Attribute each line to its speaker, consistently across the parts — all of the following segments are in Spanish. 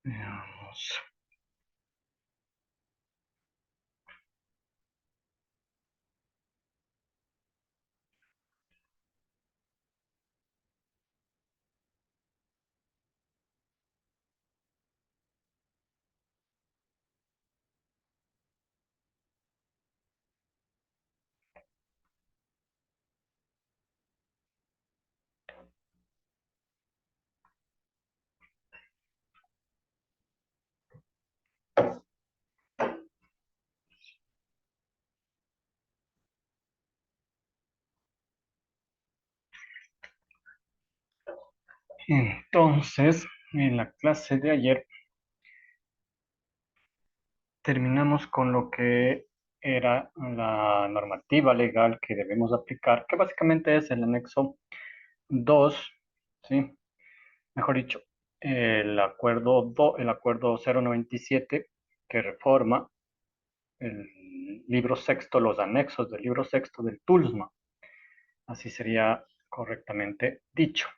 Speaker 1: Veamos. Entonces, en la clase de ayer terminamos con lo que era la normativa legal que debemos aplicar, que básicamente es el anexo 2, ¿sí? Mejor dicho, el acuerdo 097 que reforma el libro sexto, los anexos del libro sexto del TULSMA, así sería correctamente dicho.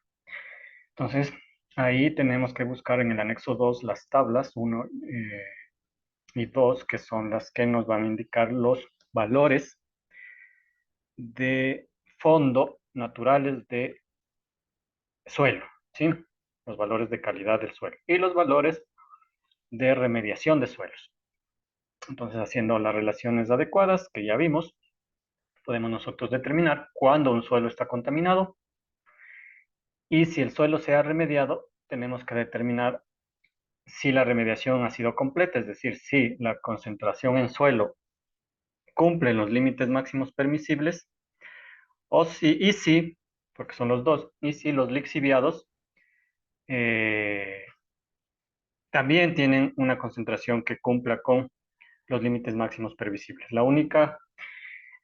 Speaker 1: Entonces, ahí tenemos que buscar en el anexo 2 las tablas 1 y 2, que son las que nos van a indicar los valores de fondo naturales de suelo, ¿sí? Los valores de calidad del suelo y los valores de remediación de suelos. Entonces, haciendo las relaciones adecuadas que ya vimos, podemos nosotros determinar cuándo un suelo está contaminado y si el suelo se ha remediado, tenemos que determinar si la remediación ha sido completa, es decir, si la concentración en suelo cumple los límites máximos permisibles o si, y si, porque son los dos, y si los lixiviados eh, también tienen una concentración que cumpla con los límites máximos permisibles. La única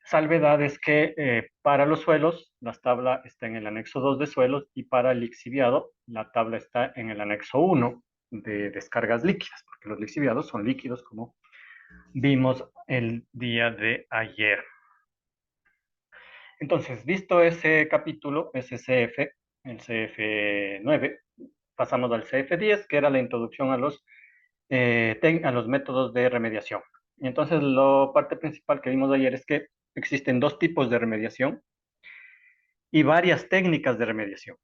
Speaker 1: salvedad es que para los suelos, la tabla está en el anexo 2 de suelos y para el lixiviado, la tabla está en el anexo 1 de descargas líquidas, porque los lixiviados son líquidos como vimos el día de ayer. Entonces, visto ese capítulo, ese CF, el CF9, pasamos al CF10, que era la introducción a los métodos de remediación. Y entonces, la parte principal que vimos ayer es que existen dos tipos de remediación y varias técnicas de remediación.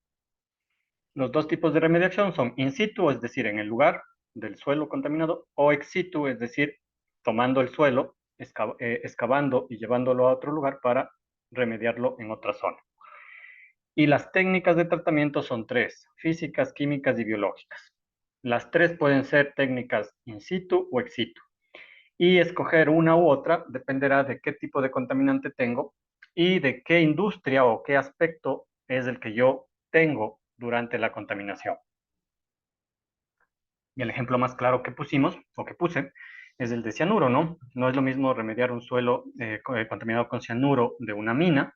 Speaker 1: Los dos tipos de remediación son in situ, es decir, en el lugar del suelo contaminado, o ex situ, es decir, tomando el suelo, excavando y llevándolo a otro lugar para remediarlo en otra zona. Y las técnicas de tratamiento son tres: físicas, químicas y biológicas. Las tres pueden ser técnicas in situ o ex situ. Y escoger una u otra dependerá de qué tipo de contaminante tengo y de qué industria o qué aspecto es el que yo tengo durante la contaminación. Y el ejemplo más claro que pusimos, o que puse, es el de cianuro, ¿no? No es lo mismo remediar un suelo contaminado con cianuro de una mina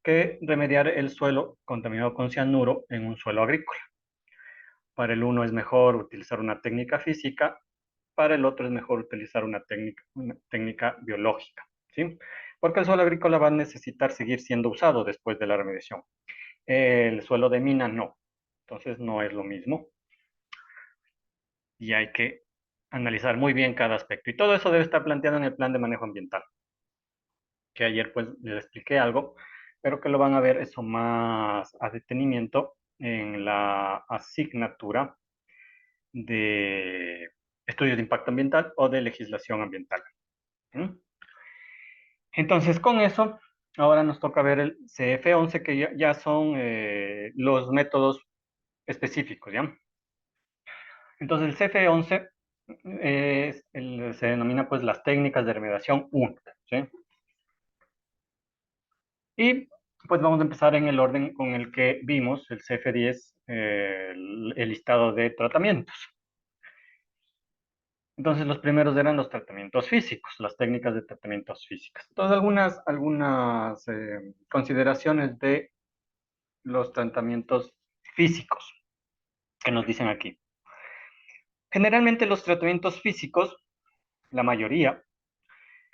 Speaker 1: que remediar el suelo contaminado con cianuro en un suelo agrícola. Para el uno es mejor utilizar una técnica física, para el otro es mejor utilizar una técnica biológica, ¿sí? Porque el suelo agrícola va a necesitar seguir siendo usado después de la remediación. El suelo de mina no. Entonces no es lo mismo y hay que analizar muy bien cada aspecto. Y todo eso debe estar planteado en el plan de manejo ambiental, que ayer pues les expliqué algo, pero que lo van a ver eso más a detenimiento en la asignatura de estudios de impacto ambiental o de legislación ambiental. ¿Mm? Entonces, con eso, ahora nos toca ver el CF11, que ya son los métodos específicos, ¿ya? Entonces, el CF11 se denomina pues las técnicas de remediación 1, ¿sí? Y pues vamos a empezar en el orden con el que vimos el CF10, el listado de tratamientos. Entonces, los primeros eran los tratamientos físicos, las técnicas de tratamientos físicos. Entonces, algunas consideraciones de los tratamientos físicos que nos dicen aquí. Generalmente los tratamientos físicos, la mayoría,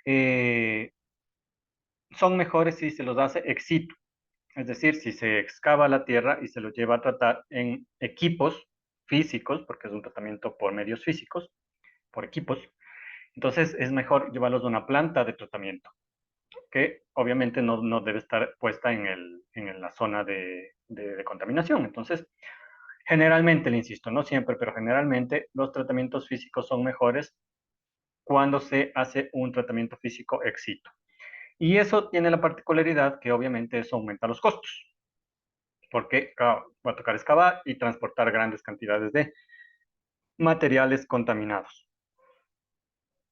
Speaker 1: eh, son mejores si se los hace ex situ, es decir, si se excava la tierra y se los lleva a tratar en equipos físicos, porque es un tratamiento por medios físicos, por equipos. Entonces es mejor llevarlos a una planta de tratamiento, que obviamente no debe estar puesta en la zona de contaminación. Entonces, generalmente, le insisto, no siempre, pero generalmente los tratamientos físicos son mejores cuando se hace un tratamiento físico ex situ. Y eso tiene la particularidad que obviamente eso aumenta los costos, porque claro, va a tocar excavar y transportar grandes cantidades de materiales contaminados.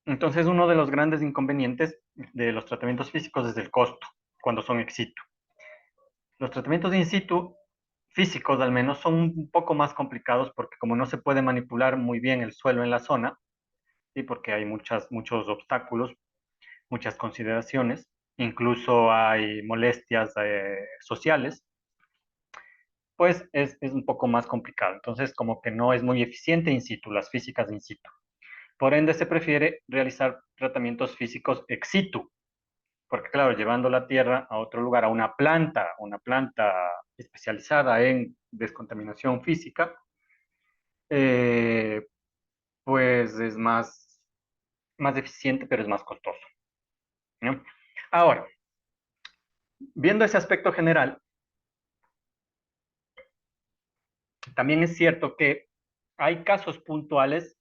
Speaker 1: Entonces, uno de los grandes inconvenientes de los tratamientos físicos es el costo, cuando son ex situ. Los tratamientos in situ, físicos al menos, son un poco más complicados porque como no se puede manipular muy bien el suelo en la zona, y porque hay muchos obstáculos, muchas consideraciones, incluso hay molestias sociales, pues es un poco más complicado. Entonces, como que no es muy eficiente in situ, las físicas in situ. Por ende, se prefiere realizar tratamientos físicos ex situ, porque claro, llevando la tierra a otro lugar, a una planta especializada en descontaminación física, eh, pues es más eficiente, pero es más costoso, ¿no? Ahora, viendo ese aspecto general, también es cierto que hay casos puntuales,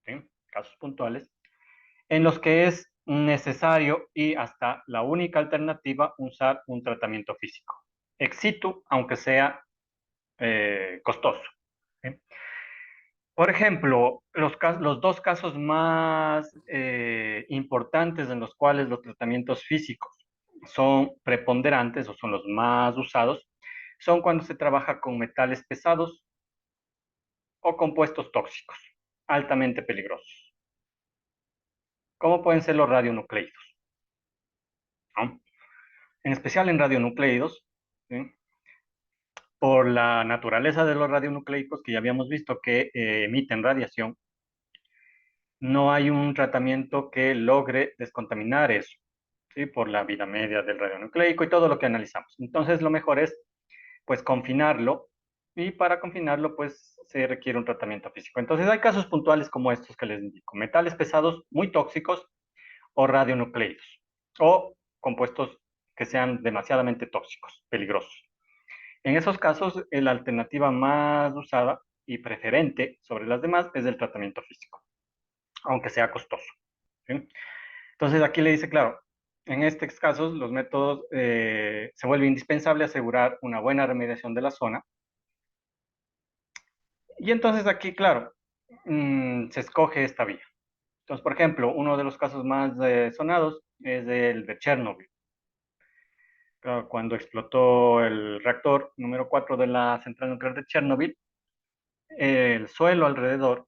Speaker 1: ¿sí? Casos puntuales, en los que es necesario y hasta la única alternativa usar un tratamiento físico. Ex situ, aunque sea costoso. ¿Sí? Por ejemplo, los dos casos más importantes en los cuales los tratamientos físicos son preponderantes o son los más usados son cuando se trabaja con metales pesados o compuestos tóxicos altamente peligrosos, como pueden ser los radionucleidos, ¿no? En especial en radionucleidos, ¿sí? Por la naturaleza de los radionucleicos que ya habíamos visto que emiten radiación, no hay un tratamiento que logre descontaminar eso, ¿sí? Por la vida media del radionucleico y todo lo que analizamos. Entonces, lo mejor es, pues, confinarlo, y para confinarlo, pues, se requiere un tratamiento físico. Entonces, hay casos puntuales como estos que les indico: metales pesados muy tóxicos o radionucleidos, o compuestos que sean demasiadamente tóxicos, peligrosos. En esos casos, la alternativa más usada y preferente sobre las demás es el tratamiento físico, aunque sea costoso, ¿sí? Entonces aquí le dice, claro, en estos casos los métodos se vuelve indispensable asegurar una buena remediación de la zona. Y entonces aquí, claro, se escoge esta vía. Entonces, por ejemplo, uno de los casos más sonados es el de Chernobyl. Claro, cuando explotó el reactor número 4 de la central nuclear de Chernobyl, el suelo alrededor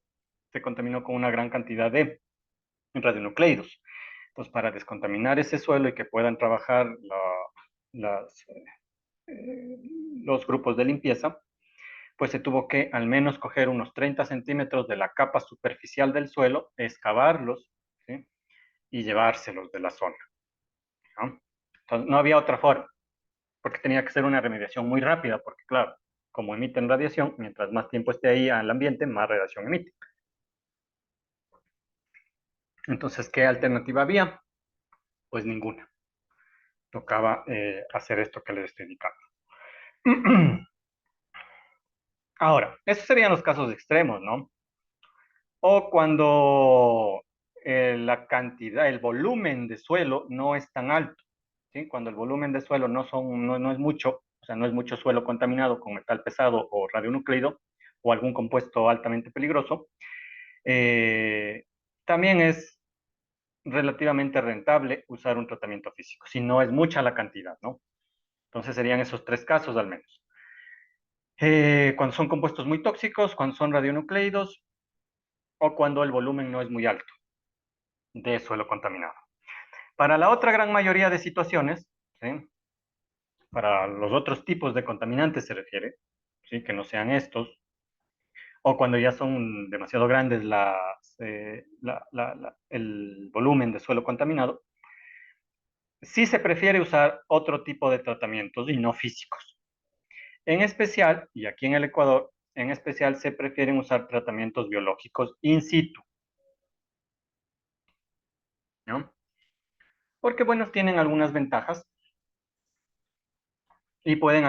Speaker 1: se contaminó con una gran cantidad de radionucleidos. Entonces, para descontaminar ese suelo y que puedan trabajar las, eh, los grupos de limpieza, pues se tuvo que al menos coger unos 30 centímetros de la capa superficial del suelo, excavarlos, ¿sí? Y llevárselos de la zona, ¿no? Entonces, no había otra forma, porque tenía que ser una remediación muy rápida, porque claro, como emiten radiación, mientras más tiempo esté ahí al ambiente, más radiación emite. Entonces, ¿qué alternativa había? Pues ninguna. Tocaba hacer esto que les estoy indicando. Ahora, esos serían los casos extremos, ¿no? O cuando la cantidad, el volumen de suelo no es tan alto, ¿sí? Cuando el volumen de suelo no es mucho, o sea, no es mucho suelo contaminado con metal pesado o radionucleido o algún compuesto altamente peligroso, eh, también es relativamente rentable usar un tratamiento físico, si no es mucha la cantidad, ¿no? Entonces serían esos tres casos al menos. Cuando son compuestos muy tóxicos, cuando son radionucleidos o cuando el volumen no es muy alto de suelo contaminado. Para la otra gran mayoría de situaciones, ¿sí? Para los otros tipos de contaminantes se refiere, ¿sí? Que no sean estos, o cuando ya son demasiado grandes el volumen de suelo contaminado, sí se prefiere usar otro tipo de tratamientos y no físicos. En especial, y aquí en el Ecuador, en especial se prefieren usar tratamientos biológicos in situ, ¿no? Porque, bueno, tienen algunas ventajas y pueden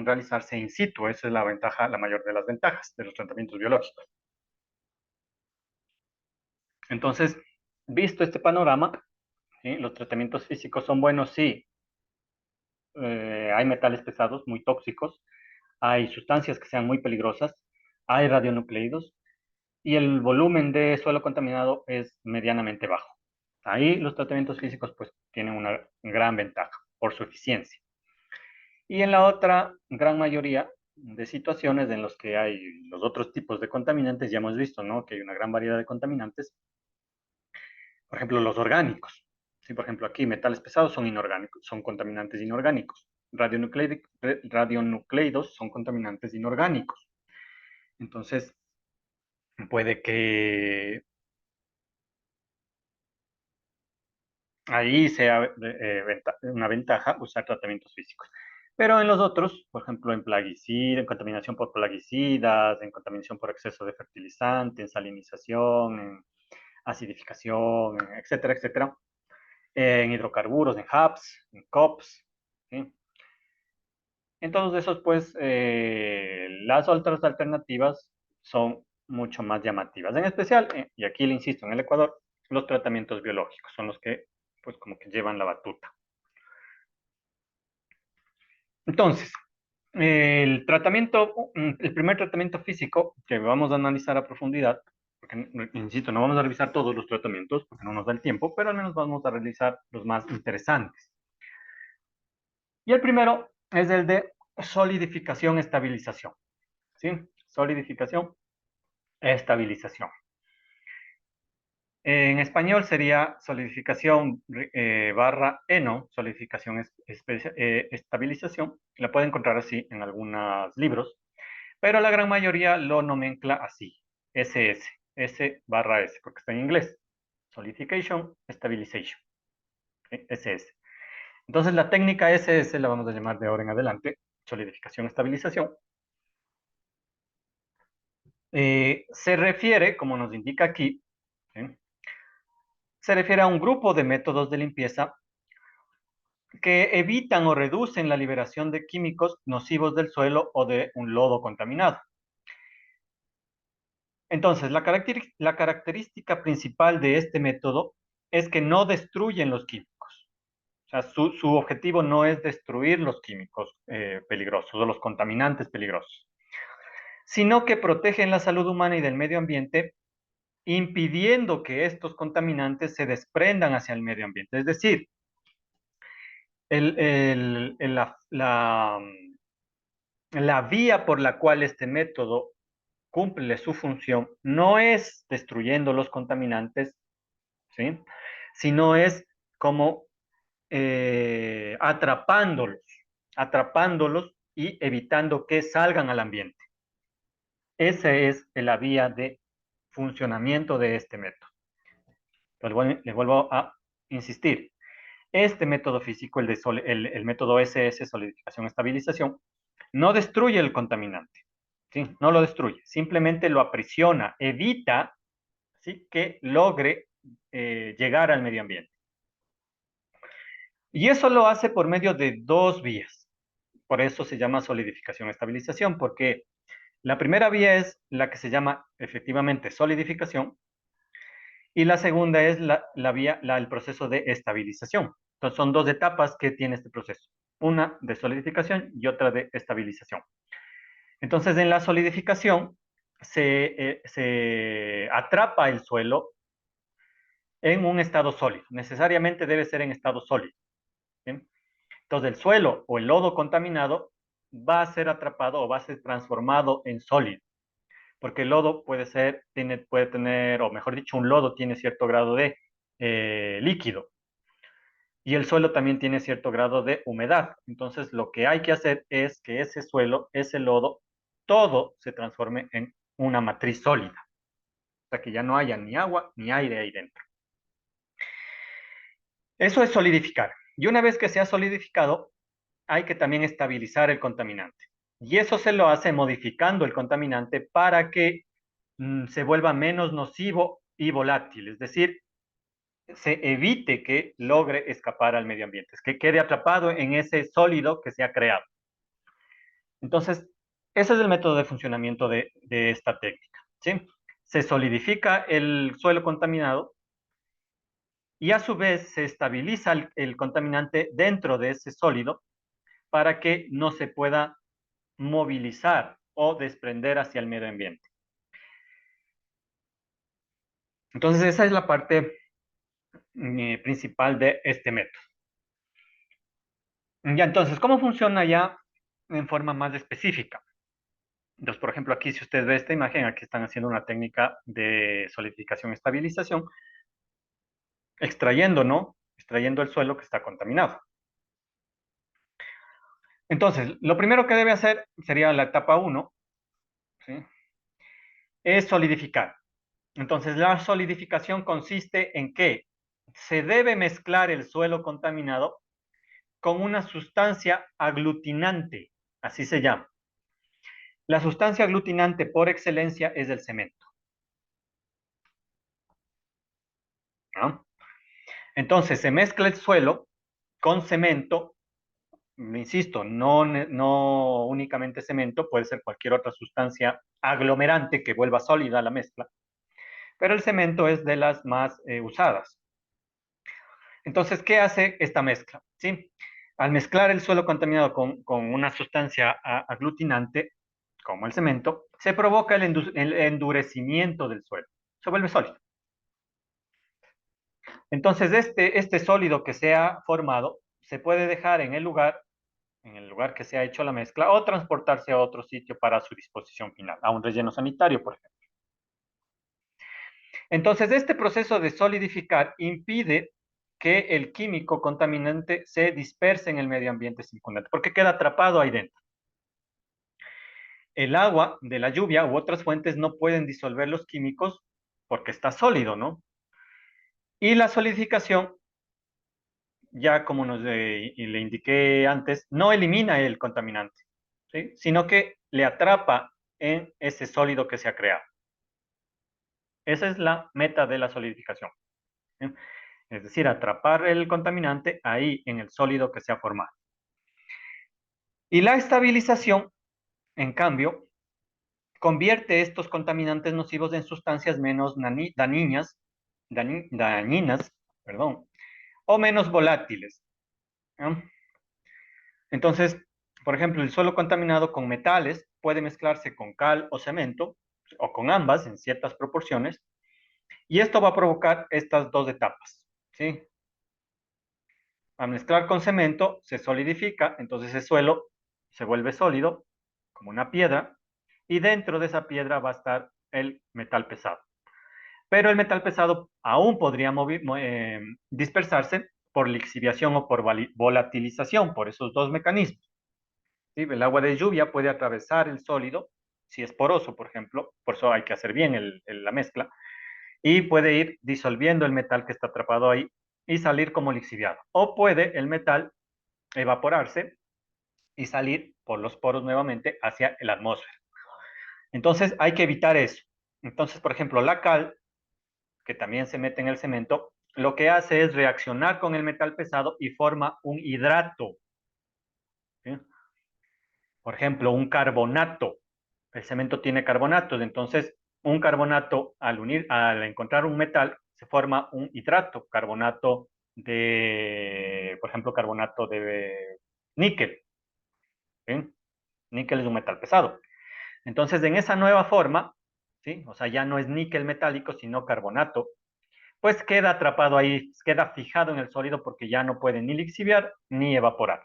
Speaker 1: realizarse in situ. Esa es la ventaja, la mayor de las ventajas de los tratamientos biológicos. Entonces, visto este panorama, ¿sí? Los tratamientos físicos son buenos, sí. Hay metales pesados muy tóxicos, hay sustancias que sean muy peligrosas, hay radionucleidos y el volumen de suelo contaminado es medianamente bajo. Ahí los tratamientos físicos pues tienen una gran ventaja por su eficiencia. Y en la otra gran mayoría de situaciones en las que hay los otros tipos de contaminantes, ya hemos visto, ¿no? Que hay una gran variedad de contaminantes. Por ejemplo, los orgánicos. Sí, por ejemplo, aquí metales pesados son inorgánicos, son contaminantes inorgánicos. Radionucleidos son contaminantes inorgánicos. Entonces, puede que ahí sea una ventaja usar tratamientos físicos. Pero en los otros, por ejemplo, en plaguicidas, en contaminación por plaguicidas, en contaminación por exceso de fertilizante, en salinización, en acidificación, etcétera, etcétera, en hidrocarburos, en HAPs, en COPs, ¿sí? En todos esos, pues, las otras alternativas son mucho más llamativas. En especial, y aquí le insisto, en el Ecuador, los tratamientos biológicos son los que, pues, como que llevan la batuta. Entonces, el primer tratamiento físico que vamos a analizar a profundidad, porque, insisto, no vamos a revisar todos los tratamientos porque no nos da el tiempo, pero al menos vamos a realizar los más interesantes. Y el primero es el de solidificación estabilización. ¿Sí? Solidificación, estabilización. En español sería solidificación barra eno, solidificación estabilización. La puede encontrar así en algunos libros, pero la gran mayoría lo nomencla así, SS, S barra S, porque está en inglés. Solidification, stabilization, SS. Entonces la técnica SS la vamos a llamar de ahora en adelante, solidificación, estabilización. Se refiere, como nos indica aquí, ¿sí? Se refiere a un grupo de métodos de limpieza que evitan o reducen la liberación de químicos nocivos del suelo o de un lodo contaminado. Entonces, la característica principal de este método es que no destruyen los químicos. O sea, su objetivo no es destruir los químicos peligrosos o los contaminantes peligrosos, sino que protegen la salud humana y del medio ambiente, impidiendo que estos contaminantes se desprendan hacia el medio ambiente. Es decir, el, el- la vía por la cual este método cumple su función no es destruyendo los contaminantes, ¿sí? Sino es como atrapándolos, atrapándolos y evitando que salgan al ambiente. Esa es la vía de funcionamiento de este método. Entonces, le vuelvo a insistir. Este método físico, el método SS, solidificación estabilización, no destruye el contaminante, ¿sí? No lo destruye, simplemente lo aprisiona, evita, ¿sí? Que logre llegar al medio ambiente. Y eso lo hace por medio de dos vías. Por eso se llama solidificación estabilización, porque la primera vía es la que se llama efectivamente solidificación y la segunda es el proceso de estabilización. Entonces son dos etapas que tiene este proceso, una de solidificación y otra de estabilización. Entonces en la solidificación se atrapa el suelo en un estado sólido, necesariamente debe ser en estado sólido. ¿Sí? Entonces el suelo o el lodo contaminado va a ser atrapado o va a ser transformado en sólido, porque el lodo puede tener, o mejor dicho, un lodo tiene cierto grado de líquido y el suelo también tiene cierto grado de humedad. Entonces lo que hay que hacer es que ese suelo, ese lodo, todo se transforme en una matriz sólida, o sea que ya no haya ni agua ni aire ahí dentro. Eso es solidificar. Y una vez que se ha solidificado, hay que también estabilizar el contaminante. Y eso se lo hace modificando el contaminante para que se vuelva menos nocivo y volátil, es decir, se evite que logre escapar al medio ambiente, que quede atrapado en ese sólido que se ha creado. Entonces, ese es el método de funcionamiento de esta técnica, ¿sí? Se solidifica el suelo contaminado y a su vez se estabiliza el contaminante dentro de ese sólido para que no se pueda movilizar o desprender hacia el medio ambiente. Entonces, esa es la parte principal de este método. Ya, entonces, ¿cómo funciona ya en forma más específica? Entonces, por ejemplo, aquí si usted ve esta imagen, aquí están haciendo una técnica de solidificación y estabilización, extrayendo, ¿no? Extrayendo el suelo que está contaminado. Entonces, lo primero que debe hacer sería la etapa 1, ¿sí? Es solidificar. Entonces, la solidificación consiste en que se debe mezclar el suelo contaminado con una sustancia aglutinante, así se llama. La sustancia aglutinante por excelencia es el cemento, ¿no? Entonces, se mezcla el suelo con cemento, insisto, no únicamente cemento, puede ser cualquier otra sustancia aglomerante que vuelva sólida la mezcla, pero el cemento es de las más usadas. Entonces, ¿qué hace esta mezcla? ¿Sí? Al mezclar el suelo contaminado con una sustancia aglutinante, como el cemento, se provoca el endurecimiento del suelo, se vuelve sólido. Entonces, este sólido que se ha formado se puede dejar en el lugar que se ha hecho la mezcla, o transportarse a otro sitio para su disposición final, a un relleno sanitario, por ejemplo. Entonces, este proceso de solidificar impide que el químico contaminante se disperse en el medio ambiente circundante, porque queda atrapado ahí dentro. El agua de la lluvia u otras fuentes no pueden disolver los químicos porque está sólido, ¿no? Y la solidificación, ya como le indiqué antes, no elimina el contaminante, ¿sí? Sino que le atrapa en ese sólido que se ha creado. Esa es la meta de la solidificación, ¿sí? Es decir, atrapar el contaminante ahí en el sólido que se ha formado. Y la estabilización, en cambio, convierte estos contaminantes nocivos en sustancias menos dañinas, perdón, o menos volátiles, ¿no? Entonces, por ejemplo, el suelo contaminado con metales puede mezclarse con cal o cemento, o con ambas en ciertas proporciones, y esto va a provocar estas dos etapas, ¿sí? Al mezclar con cemento se solidifica, entonces ese suelo se vuelve sólido, como una piedra, y dentro de esa piedra va a estar el metal pesado. Pero el metal pesado aún podría dispersarse por lixiviación o por volatilización, por esos dos mecanismos. ¿Sí? El agua de lluvia puede atravesar el sólido, si es poroso, por ejemplo, por eso hay que hacer bien la mezcla, y puede ir disolviendo el metal que está atrapado ahí y salir como lixiviado. O puede el metal evaporarse y salir por los poros nuevamente hacia la atmósfera. Entonces hay que evitar eso. Entonces, por ejemplo, la cal, que también se mete en el cemento, lo que hace es reaccionar con el metal pesado y forma un hidrato, ¿sí? Por ejemplo, un carbonato. El cemento tiene carbonatos, entonces un carbonato al encontrar un metal, se forma un hidrato, carbonato por ejemplo, carbonato de níquel, ¿sí? Níquel es un metal pesado. Entonces, en esa nueva forma, ¿sí? O sea, ya no es níquel metálico, sino carbonato, pues queda atrapado ahí, queda fijado en el sólido porque ya no puede ni lixiviar ni evaporar.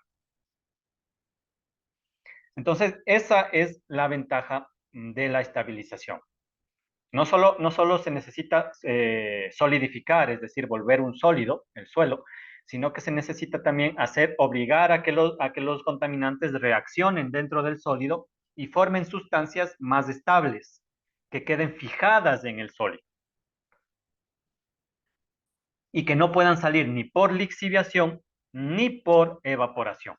Speaker 1: Entonces, esa es la ventaja de la estabilización. No solo se necesita solidificar, es decir, volver un sólido, el suelo, sino que se necesita también obligar a que los contaminantes reaccionen dentro del sólido y formen sustancias más estables, que queden fijadas en el sólido y que no puedan salir ni por lixiviación ni por evaporación,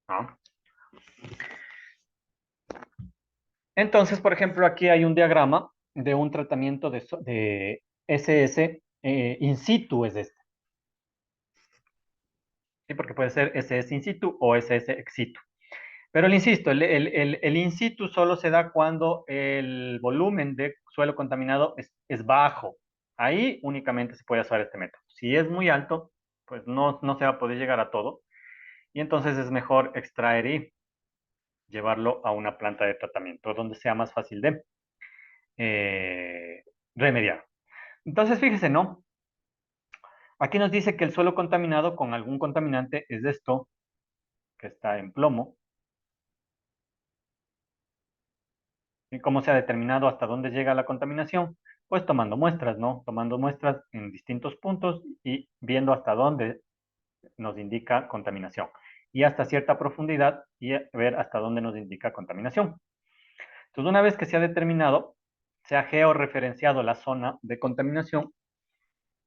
Speaker 1: ¿no? Entonces, por ejemplo, aquí hay un diagrama de un tratamiento de SS in situ, es este. ¿Sí? Porque puede ser SS in situ o SS ex situ. Pero le insisto, el in situ solo se da cuando el volumen de suelo contaminado es bajo. Ahí únicamente se puede usar este método. Si es muy alto, pues no se va a poder llegar a todo. Y entonces es mejor extraer y llevarlo a una planta de tratamiento donde sea más fácil de eh, remediar. Entonces, fíjese, ¿no? Aquí nos dice que el suelo contaminado con algún contaminante es esto, que está en plomo. ¿Y cómo se ha determinado hasta dónde llega la contaminación? Pues tomando muestras, ¿no? Tomando muestras en distintos puntos y viendo hasta dónde nos indica contaminación. Y hasta cierta profundidad y ver hasta dónde nos indica contaminación. Entonces, una vez que se ha determinado, se ha georreferenciado la zona de contaminación,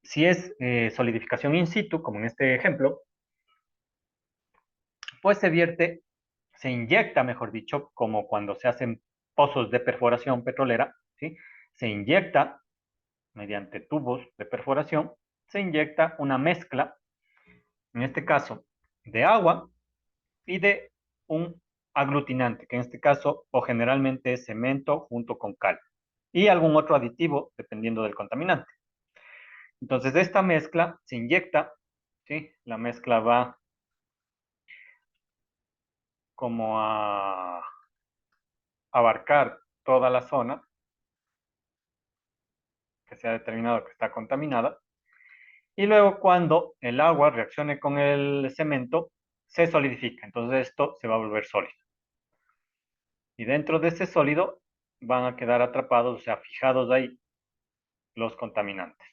Speaker 1: si es solidificación in situ, como en este ejemplo, pues se vierte, se inyecta, mejor dicho, como cuando se hacen pozos de perforación petrolera, ¿sí? Se inyecta mediante tubos de perforación, se inyecta una mezcla, en este caso, de agua y de un aglutinante, que en este caso o generalmente es cemento junto con cal y algún otro aditivo dependiendo del contaminante. Entonces, de esta mezcla se inyecta, ¿sí? La mezcla va como a abarcar toda la zona que se ha determinado que está contaminada. Y luego cuando el agua reaccione con el cemento, se solidifica. Entonces esto se va a volver sólido. Y dentro de ese sólido van a quedar atrapados, o sea, fijados ahí los contaminantes.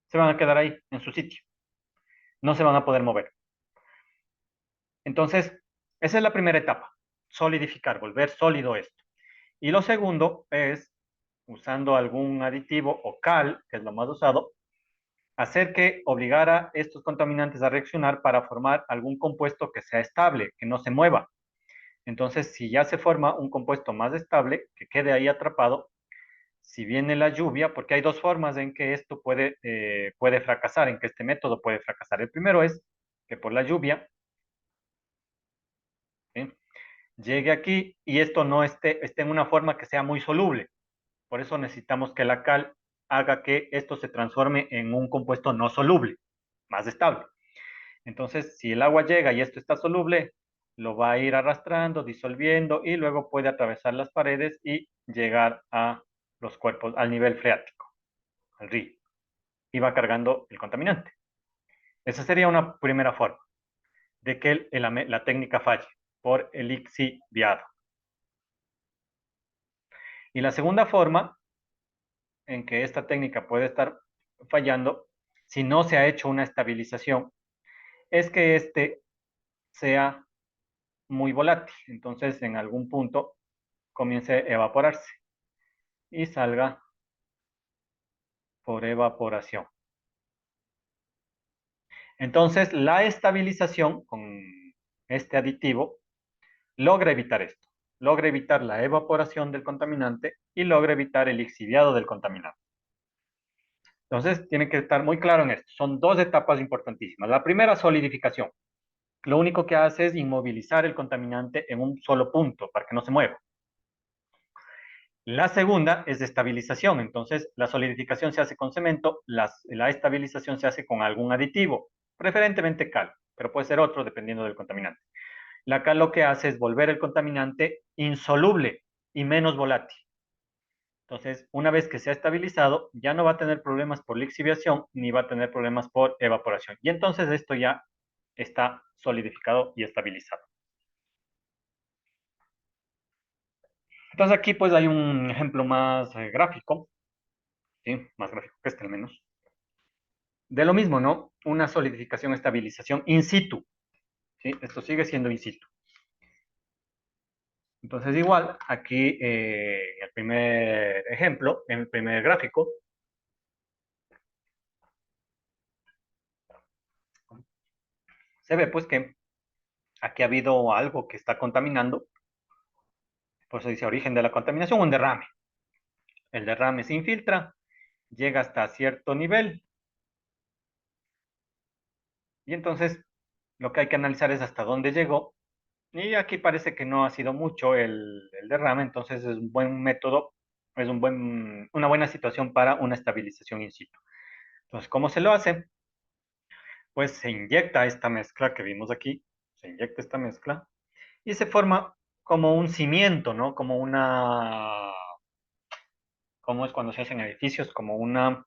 Speaker 1: Se van a quedar ahí en su sitio. No se van a poder mover. Entonces, esa es la primera etapa. Solidificar, volver sólido esto. Y lo segundo es, usando algún aditivo o cal, que es lo más usado, hacer que obligara a estos contaminantes a reaccionar para formar algún compuesto que sea estable, que no se mueva. Entonces, si ya se forma un compuesto más estable, que quede ahí atrapado, si viene la lluvia, porque hay dos formas en que esto puede fracasar, en que este método puede fracasar. El primero es que por la lluvia, ¿sí? Llegue aquí y esto no esté en una forma que sea muy soluble. Por eso necesitamos que la cal haga que esto se transforme en un compuesto no soluble, más estable. Entonces, si el agua llega y esto está soluble, lo va a ir arrastrando, disolviendo y luego puede atravesar las paredes y llegar a los cuerpos, al nivel freático, al río, y va cargando el contaminante. Esa sería una primera forma de que la técnica falle por el lixiviado. Y la segunda forma en que esta técnica puede estar fallando, si no se ha hecho una estabilización, es que este sea muy volátil. Entonces, en algún punto comience a evaporarse y salga por evaporación. Entonces, la estabilización con este aditivo logra evitar esto, logra evitar la evaporación del contaminante y logra evitar el lixiviado del contaminante. Entonces, tiene que estar muy claro en esto. Son dos etapas importantísimas. La primera, solidificación. Lo único que hace es inmovilizar el contaminante en un solo punto para que no se mueva. La segunda es de estabilización, entonces la solidificación se hace con cemento, la estabilización se hace con algún aditivo, preferentemente cal, pero puede ser otro dependiendo del contaminante. La cal lo que hace es volver el contaminante insoluble y menos volátil. Entonces, una vez que se ha estabilizado, ya no va a tener problemas por lixiviación ni va a tener problemas por evaporación. Y entonces esto ya está solidificado y estabilizado. Entonces aquí pues hay un ejemplo más gráfico, ¿sí? Más gráfico que este al menos. De lo mismo, ¿no? Una solidificación, estabilización in situ, ¿sí? Esto sigue siendo in situ. Entonces, igual, aquí el primer ejemplo, en el primer gráfico, se ve pues que aquí ha habido algo que está contaminando, por eso dice origen de la contaminación, un derrame. El derrame se infiltra, llega hasta cierto nivel y entonces lo que hay que analizar es hasta dónde llegó. Y aquí parece que no ha sido mucho el derrame, entonces es un buen método, es una buena situación para una estabilización in situ. Entonces, ¿cómo se lo hace? Pues se inyecta esta mezcla que vimos aquí, se inyecta esta mezcla y se forma como un cimiento, ¿no? ¿Cómo es cuando se hacen edificios? Como una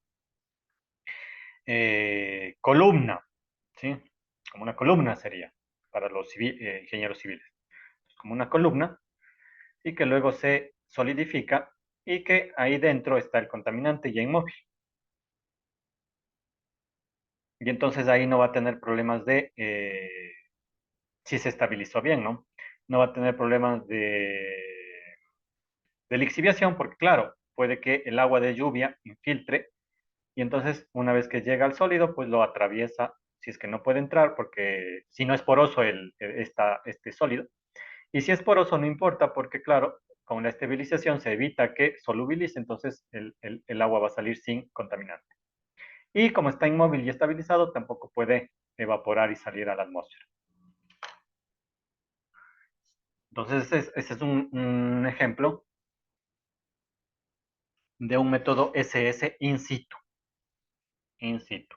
Speaker 1: columna, ¿sí? Como una columna sería para los ingenieros civiles. Como una columna y que luego se solidifica y que ahí dentro está el contaminante ya inmóvil. Y entonces ahí no va a tener problemas si se estabilizó bien, ¿no? No va a tener problemas de lixiviación porque, claro, puede que el agua de lluvia infiltre y entonces una vez que llega al sólido, pues lo atraviesa si es que no puede entrar porque si no es poroso este sólido. Y si es poroso no importa porque, claro, con la estabilización se evita que solubilice, entonces el agua va a salir sin contaminante. Y como está inmóvil y estabilizado, tampoco puede evaporar y salir a la atmósfera. Entonces, ese es un ejemplo de un método SS in situ. In situ.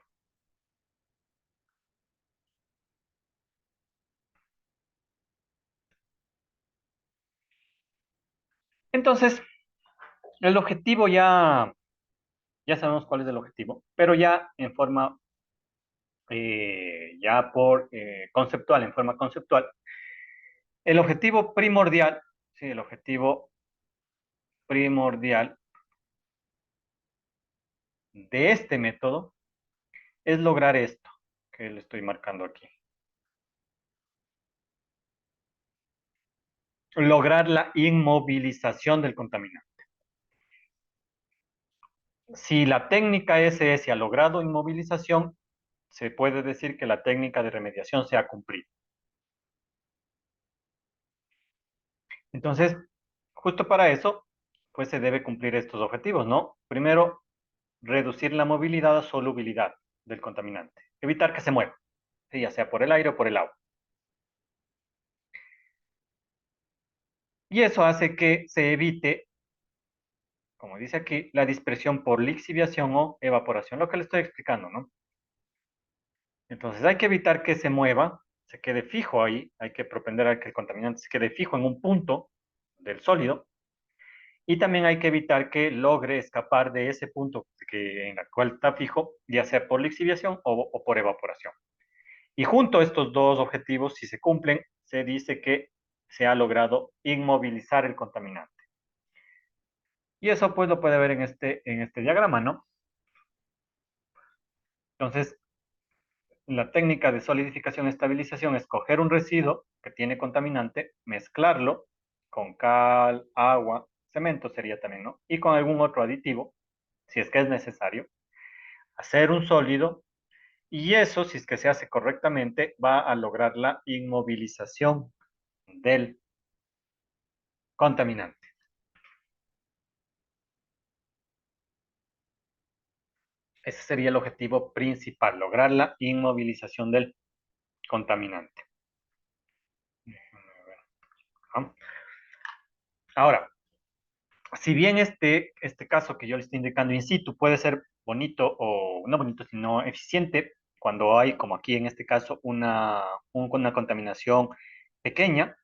Speaker 1: Entonces, el objetivo ya sabemos cuál es el objetivo, pero ya en forma, ya por conceptual, en forma conceptual, el objetivo primordial, sí, el objetivo primordial de este método es lograr esto que le estoy marcando aquí. Lograr la inmovilización del contaminante. Si la técnica SS ha logrado inmovilización, se puede decir que la técnica de remediación se ha cumplido. Entonces, justo para eso, pues se debe cumplir estos objetivos, ¿no? Primero, reducir la movilidad a solubilidad del contaminante. Evitar que se mueva, ya sea por el aire o por el agua. Y eso hace que se evite, como dice aquí, la dispersión por lixiviación o evaporación, lo que le estoy explicando, ¿no? Entonces hay que evitar que se mueva, se quede fijo ahí, hay que propender a que el contaminante se quede fijo en un punto del sólido y también hay que evitar que logre escapar de ese punto en el cual está fijo, ya sea por lixiviación o por evaporación. Y junto a estos dos objetivos, si se cumplen, se dice que se ha logrado inmovilizar el contaminante. Y eso pues lo puede ver en este diagrama, ¿no? Entonces, la técnica de solidificación y estabilización es coger un residuo que tiene contaminante, mezclarlo con cal, agua, cemento sería también, ¿no? Y con algún otro aditivo, si es que es necesario, hacer un sólido y eso, si es que se hace correctamente, va a lograr la inmovilización del contaminante. Ese sería el objetivo principal, lograr la inmovilización del contaminante. Ahora, si bien este caso que yo le estoy indicando in situ puede ser bonito o no bonito, sino eficiente, cuando hay, como aquí en este caso, una contaminación pequeña,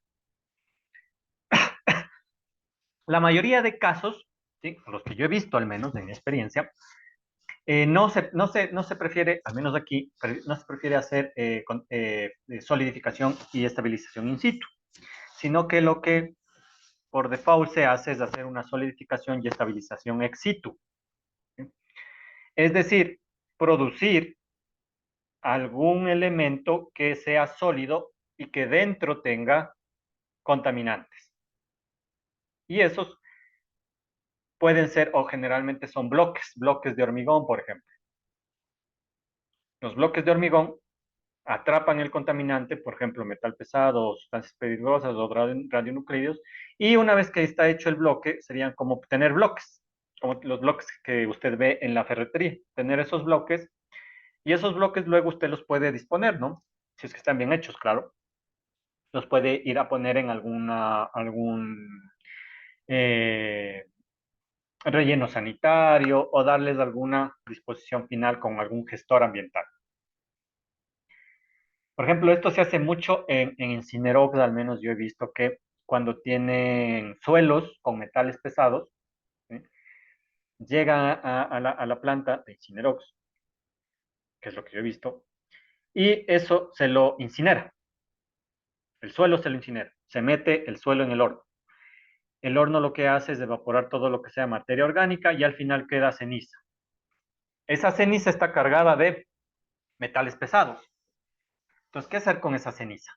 Speaker 1: la mayoría de casos, ¿sí? Los que yo he visto al menos en mi experiencia, no se prefiere, al menos aquí, no se prefiere hacer solidificación y estabilización in situ, sino que lo que por default se hace es hacer una solidificación y estabilización ex situ. ¿Sí? Es decir, producir algún elemento que sea sólido y que dentro tenga contaminantes. Y esos pueden ser o generalmente son bloques de hormigón, por ejemplo. Los bloques de hormigón atrapan el contaminante, por ejemplo, metal pesado, o sustancias peligrosas o radionuclidos, y una vez que está hecho el bloque, serían como tener bloques, como los bloques que usted ve en la ferretería, tener esos bloques, y esos bloques luego usted los puede disponer, ¿no? Si es que están bien hechos, claro. Los puede ir a poner en algún eh, relleno sanitario o darles alguna disposición final con algún gestor ambiental. Por ejemplo, esto se hace mucho en Incinerox, al menos yo he visto que cuando tienen suelos con metales pesados, ¿sí? Llegan a la planta de Incinerox, que es lo que yo he visto, y eso se lo incinera. El suelo se lo incinera. Se mete el suelo en el horno. El horno lo que hace es evaporar todo lo que sea materia orgánica y al final queda ceniza. Esa ceniza está cargada de metales pesados. Entonces, ¿qué hacer con esa ceniza?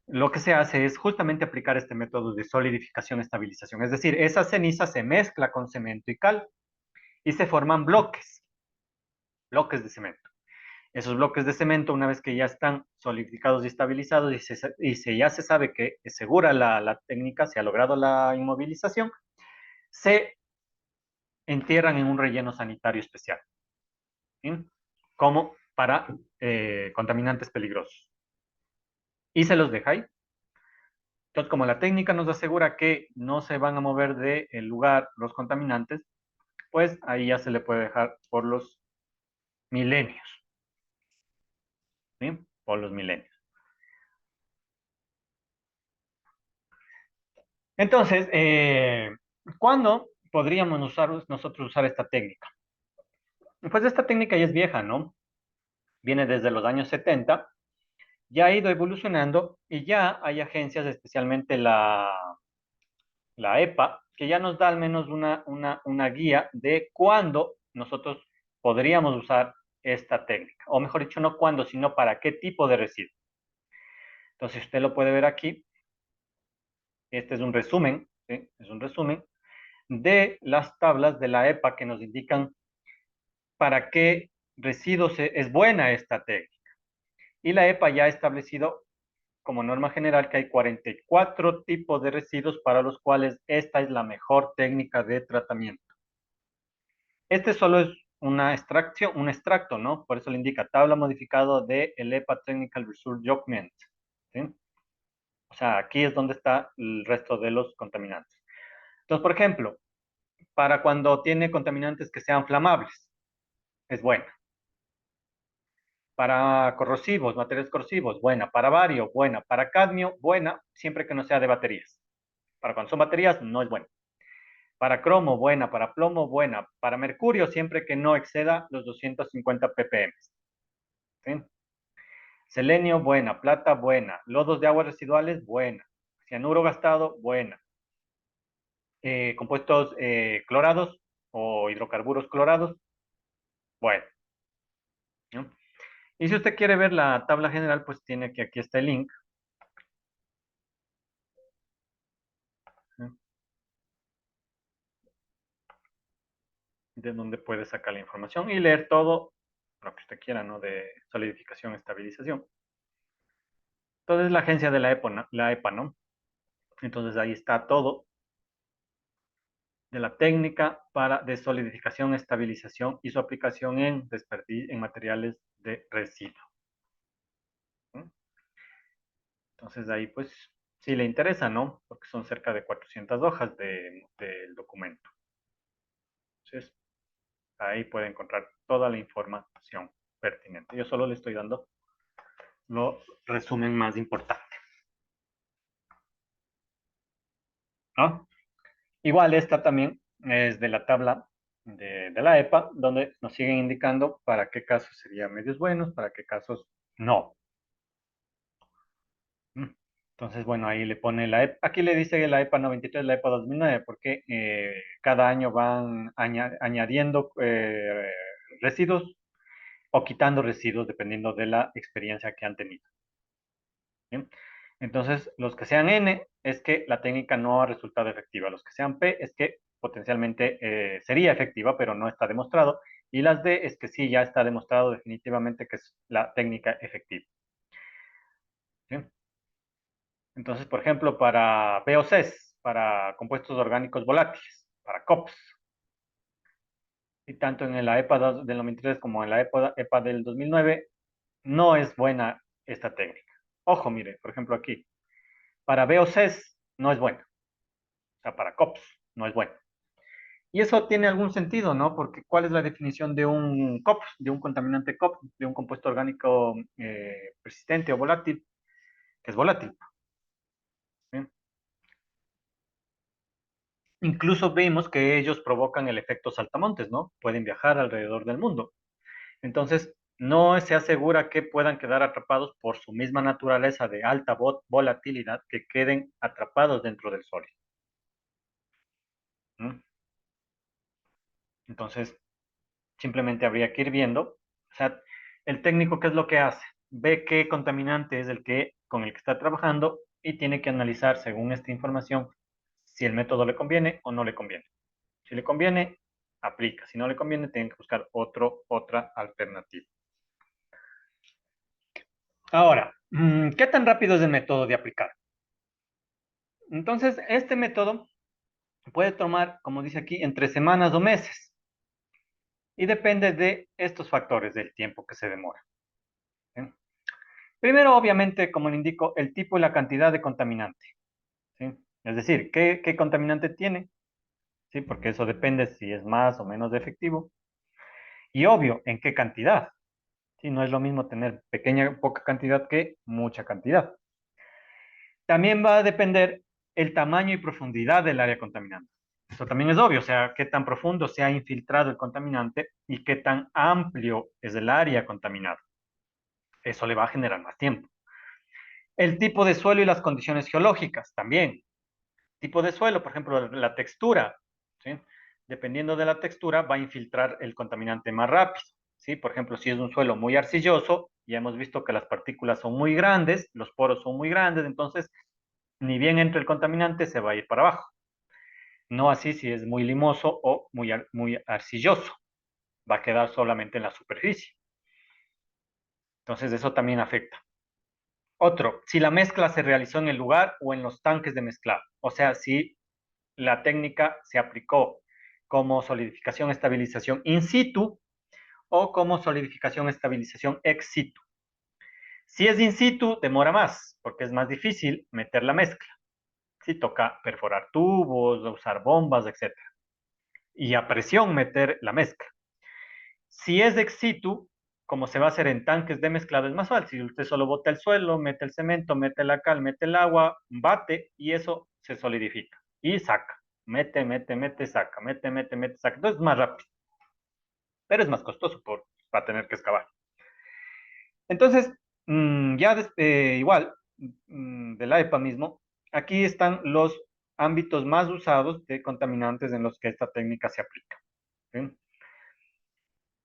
Speaker 1: Lo que se hace es justamente aplicar este método de solidificación estabilización. Es decir, esa ceniza se mezcla con cemento y cal y se forman bloques de cemento. Esos bloques de cemento, una vez que ya están solidificados y estabilizados ya se sabe que es segura la técnica, se ha logrado la inmovilización, se entierran en un relleno sanitario especial, ¿sí? Como para contaminantes peligrosos. Y se los deja ahí. Entonces, como la técnica nos asegura que no se van a mover del lugar los contaminantes, pues ahí ya se le puede dejar por los milenios, ¿sí? Por los milenios. Entonces, ¿cuándo podríamos nosotros usar esta técnica? Pues esta técnica ya es vieja, ¿no? Viene desde los años 70, ya ha ido evolucionando y ya hay agencias, especialmente la EPA, que ya nos da al menos una guía de cuándo nosotros podríamos usar esta técnica, o mejor dicho, no cuándo, sino para qué tipo de residuo. Entonces, usted lo puede ver aquí, este es un resumen, ¿sí? Es un resumen de las tablas de la EPA que nos indican para qué residuos es buena esta técnica. Y la EPA ya ha establecido como norma general que hay 44 tipos de residuos para los cuales esta es la mejor técnica de tratamiento. Este solo es una extracción, un extracto, ¿no? Por eso le indica tabla modificada de el EPA Technical Resource Document, ¿sí? O sea, aquí es donde está el resto de los contaminantes. Entonces, por ejemplo, para cuando tiene contaminantes que sean flamables, es buena. Para corrosivos, materiales corrosivos, buena. Para bario, buena. Para cadmio, buena, siempre que no sea de baterías. Para cuando son baterías, no es buena. Para cromo, buena. Para plomo, buena. Para mercurio, siempre que no exceda los 250 ppm. ¿Sí? Selenio, buena. Plata, buena. Lodos de aguas residuales, buena. Cianuro gastado, buena. Compuestos clorados o hidrocarburos clorados, bueno, ¿no? Y si usted quiere ver la tabla general, pues tiene que aquí está el link, ¿no? De donde puede sacar la información y leer todo lo que usted quiera, ¿no? De solidificación, estabilización. Entonces, la agencia de la EPA, ¿no? Entonces, ahí está todo de la técnica para desolidificación, estabilización y su aplicación en materiales de residuo, ¿no? Entonces, ahí, pues, si le interesa, ¿no? Porque son cerca de 400 hojas del documento. Entonces, ahí puede encontrar toda la información pertinente. Yo solo le estoy dando lo resumen más importante, ¿no? Igual esta también es de la tabla de la EPA, donde nos siguen indicando para qué casos serían medios buenos, para qué casos no. ¿Mm? Entonces, bueno, ahí le pone la EPA. Aquí le dice que la EPA 93, la EPA 2009, porque cada año van añadiendo residuos o quitando residuos dependiendo de la experiencia que han tenido. ¿Bien? Entonces, los que sean N es que la técnica no ha resultado efectiva. Los que sean P es que potencialmente sería efectiva, pero no está demostrado. Y las D es que sí, ya está demostrado definitivamente que es la técnica efectiva. ¿Sí? Entonces, por ejemplo, para VOCs, para compuestos orgánicos volátiles, para COPs, y tanto en la EPA del 93 como en la EPA del 2009, no es buena esta técnica. Ojo, mire, por ejemplo aquí, para VOCs no es buena, o sea, para COPs no es buena. Y eso tiene algún sentido, ¿no? Porque ¿cuál es la definición de un COP, de un contaminante COP, de un compuesto orgánico persistente o volátil? Que es volátil. ¿Sí? Incluso vimos que ellos provocan el efecto saltamontes, ¿no? Pueden viajar alrededor del mundo. Entonces, no se asegura que puedan quedar atrapados por su misma naturaleza de alta volatilidad, que queden atrapados dentro del sólido. ¿Mm? Entonces, simplemente habría que ir viendo, o sea, el técnico, ¿qué es lo que hace? Ve qué contaminante es el que con el que está trabajando y tiene que analizar según esta información si el método le conviene o no le conviene. Si le conviene, aplica. Si no le conviene, tiene que buscar otra alternativa. Ahora, ¿qué tan rápido es el método de aplicar? Entonces, este método puede tomar, como dice aquí, entre semanas o meses. Y depende de estos factores del tiempo que se demora. ¿Sí? Primero, obviamente, como le indico, el tipo y la cantidad de contaminante. ¿Sí? Es decir, ¿qué contaminante tiene? ¿Sí? Porque eso depende si es más o menos efectivo. Y obvio, ¿en qué cantidad? ¿Sí? No es lo mismo tener pequeña, poca cantidad que mucha cantidad. También va a depender el tamaño y profundidad del área contaminante. Eso también es obvio, o sea, qué tan profundo se ha infiltrado el contaminante y qué tan amplio es el área contaminada. Eso le va a generar más tiempo. El tipo de suelo y las condiciones geológicas también. Tipo de suelo, por ejemplo, la textura, ¿sí? Dependiendo de la textura, va a infiltrar el contaminante más rápido, ¿sí? Por ejemplo, si es un suelo muy arcilloso, ya hemos visto que las partículas son muy grandes, los poros son muy grandes, entonces ni bien entre el contaminante se va a ir para abajo. No así si es muy limoso o muy arcilloso, va a quedar solamente en la superficie. Entonces eso también afecta. Otro, si la mezcla se realizó en el lugar o en los tanques de mezclado, o sea, si la técnica se aplicó como solidificación estabilización in situ o como solidificación estabilización ex situ. Si es in situ, demora más, porque es más difícil meter la mezcla. Si toca perforar tubos, usar bombas, etcétera. Y a presión meter la mezcla. Si es ex situ, como se va a hacer en tanques de mezclado, es más fácil. Si usted solo bota el suelo, mete el cemento, mete la cal, mete el agua, bate y eso se solidifica. Y saca. Mete, saca. Mete, saca. Entonces es más rápido. Pero es más costoso para tener que excavar. Entonces, igual, de la EPA mismo, aquí están los ámbitos más usados de contaminantes en los que esta técnica se aplica. ¿Sí?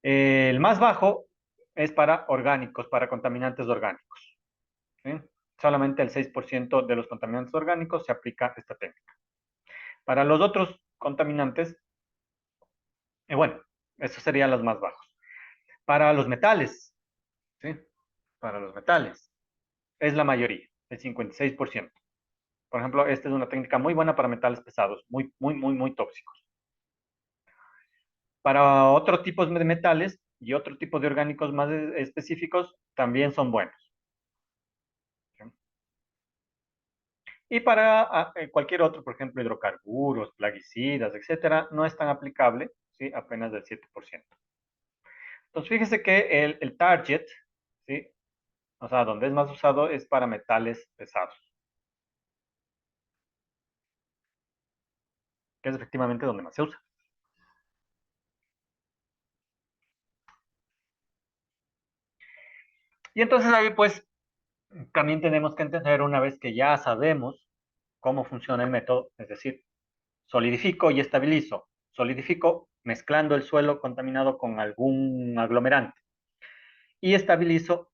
Speaker 1: El más bajo es para orgánicos, para contaminantes orgánicos. ¿Sí? Solamente el 6% de los contaminantes orgánicos se aplica esta técnica. Para los otros contaminantes, bueno, esos serían los más bajos. Para los metales, ¿sí? Para los metales, es la mayoría, el 56%. Por ejemplo, esta es una técnica muy buena para metales pesados, muy tóxicos. Para otros tipos de metales y otro tipo de orgánicos más específicos, también son buenos. ¿Sí? Y para cualquier otro, por ejemplo, hidrocarburos, plaguicidas, etcétera, no es tan aplicable, ¿sí? Apenas del 7%. Entonces, fíjese que el target, ¿sí? O sea, donde es más usado es para metales pesados, que es efectivamente donde más se usa. Y entonces ahí, pues, también tenemos que entender, una vez que ya sabemos cómo funciona el método, es decir, solidifico y estabilizo. Solidifico mezclando el suelo contaminado con algún aglomerante y estabilizo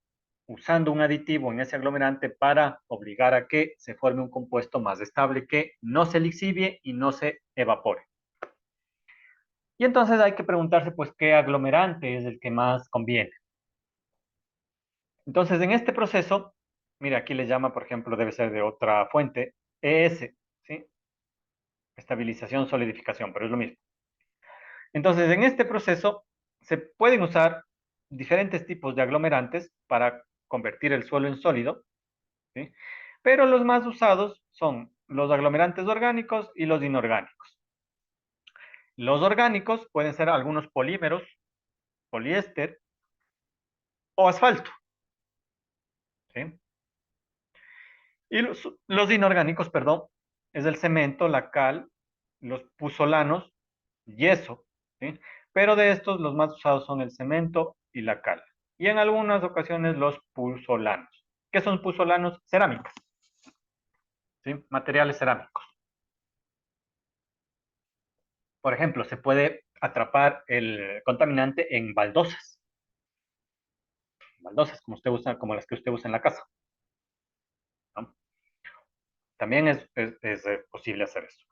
Speaker 1: usando un aditivo en ese aglomerante para obligar a que se forme un compuesto más estable que no se lixivie y no se evapore. Y entonces hay que preguntarse, pues, qué aglomerante es el que más conviene. Entonces, en este proceso, mira, aquí le llama, por ejemplo, debe ser de otra fuente, ES, ¿sí? Estabilización, solidificación, pero es lo mismo. Entonces, en este proceso se pueden usar diferentes tipos de aglomerantes para convertir el suelo en sólido, ¿sí? Pero los más usados son los aglomerantes orgánicos y los inorgánicos. Los orgánicos pueden ser algunos polímeros, poliéster o asfalto, ¿sí? Y los inorgánicos, perdón, es el cemento, la cal, los puzolanos, yeso, ¿sí? Pero de estos los más usados son el cemento y la cal. Y en algunas ocasiones los puzolanos. ¿Qué son puzolanos? Cerámicas, ¿sí? Materiales cerámicos. Por ejemplo, se puede atrapar el contaminante en baldosas como usted usa, como las que usted usa en la casa, ¿no? También es posible hacer eso.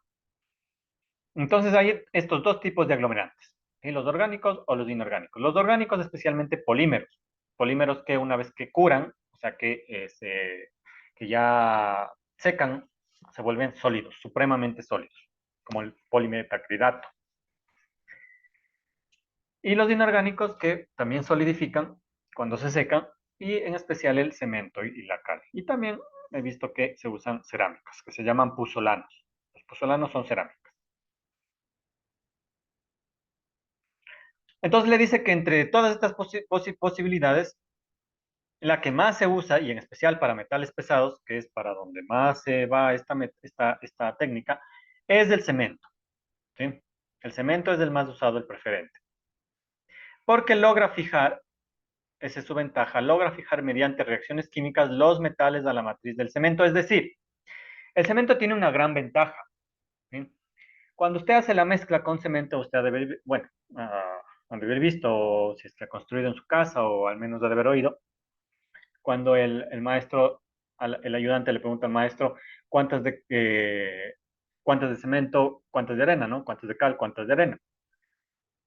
Speaker 1: Entonces hay estos dos tipos de aglomerantes, ¿sí? Los orgánicos o los inorgánicos. Los orgánicos especialmente polímeros, polímeros que una vez que curan, o sea que ya secan, se vuelven sólidos, supremamente sólidos, como el polimetacrilato. Y los inorgánicos que también solidifican cuando se secan, y en especial el cemento y la cal. Y también he visto que se usan cerámicas, que se llaman puzolanos. Los puzolanos son cerámicas. Entonces le dice que entre todas estas posibilidades, la que más se usa, y en especial para metales pesados, que es para donde más se va esta técnica, es el cemento, ¿sí? El cemento es el más usado, el preferente, porque logra fijar, esa es su ventaja, logra fijar mediante reacciones químicas los metales a la matriz del cemento. Es decir, el cemento tiene una gran ventaja, ¿sí? Cuando usted hace la mezcla con cemento, usted debe, bueno, ha de haber visto, si es que ha construido en su casa, o al menos ha de haber oído, cuando el maestro, el ayudante le pregunta al maestro cuántas de cemento, cuántas de arena, ¿no? Cuántas de cal, cuántas de arena.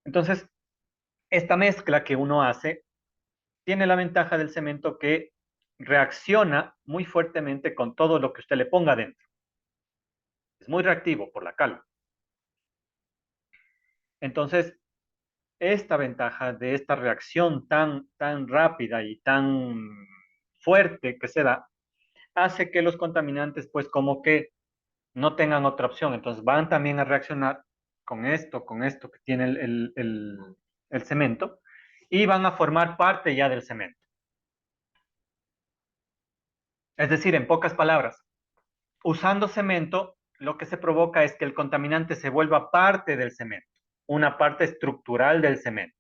Speaker 1: Entonces, esta mezcla que uno hace tiene la ventaja del cemento que reacciona muy fuertemente con todo lo que usted le ponga dentro. Es muy reactivo por la cal. Entonces, esta ventaja de esta reacción tan rápida y tan fuerte que se da, hace que los contaminantes, pues como que no tengan otra opción. Entonces van también a reaccionar con esto que tiene el cemento, y van a formar parte ya del cemento. Es decir, en pocas palabras, usando cemento, lo que se provoca es que el contaminante se vuelva parte del cemento, una parte estructural del cemento.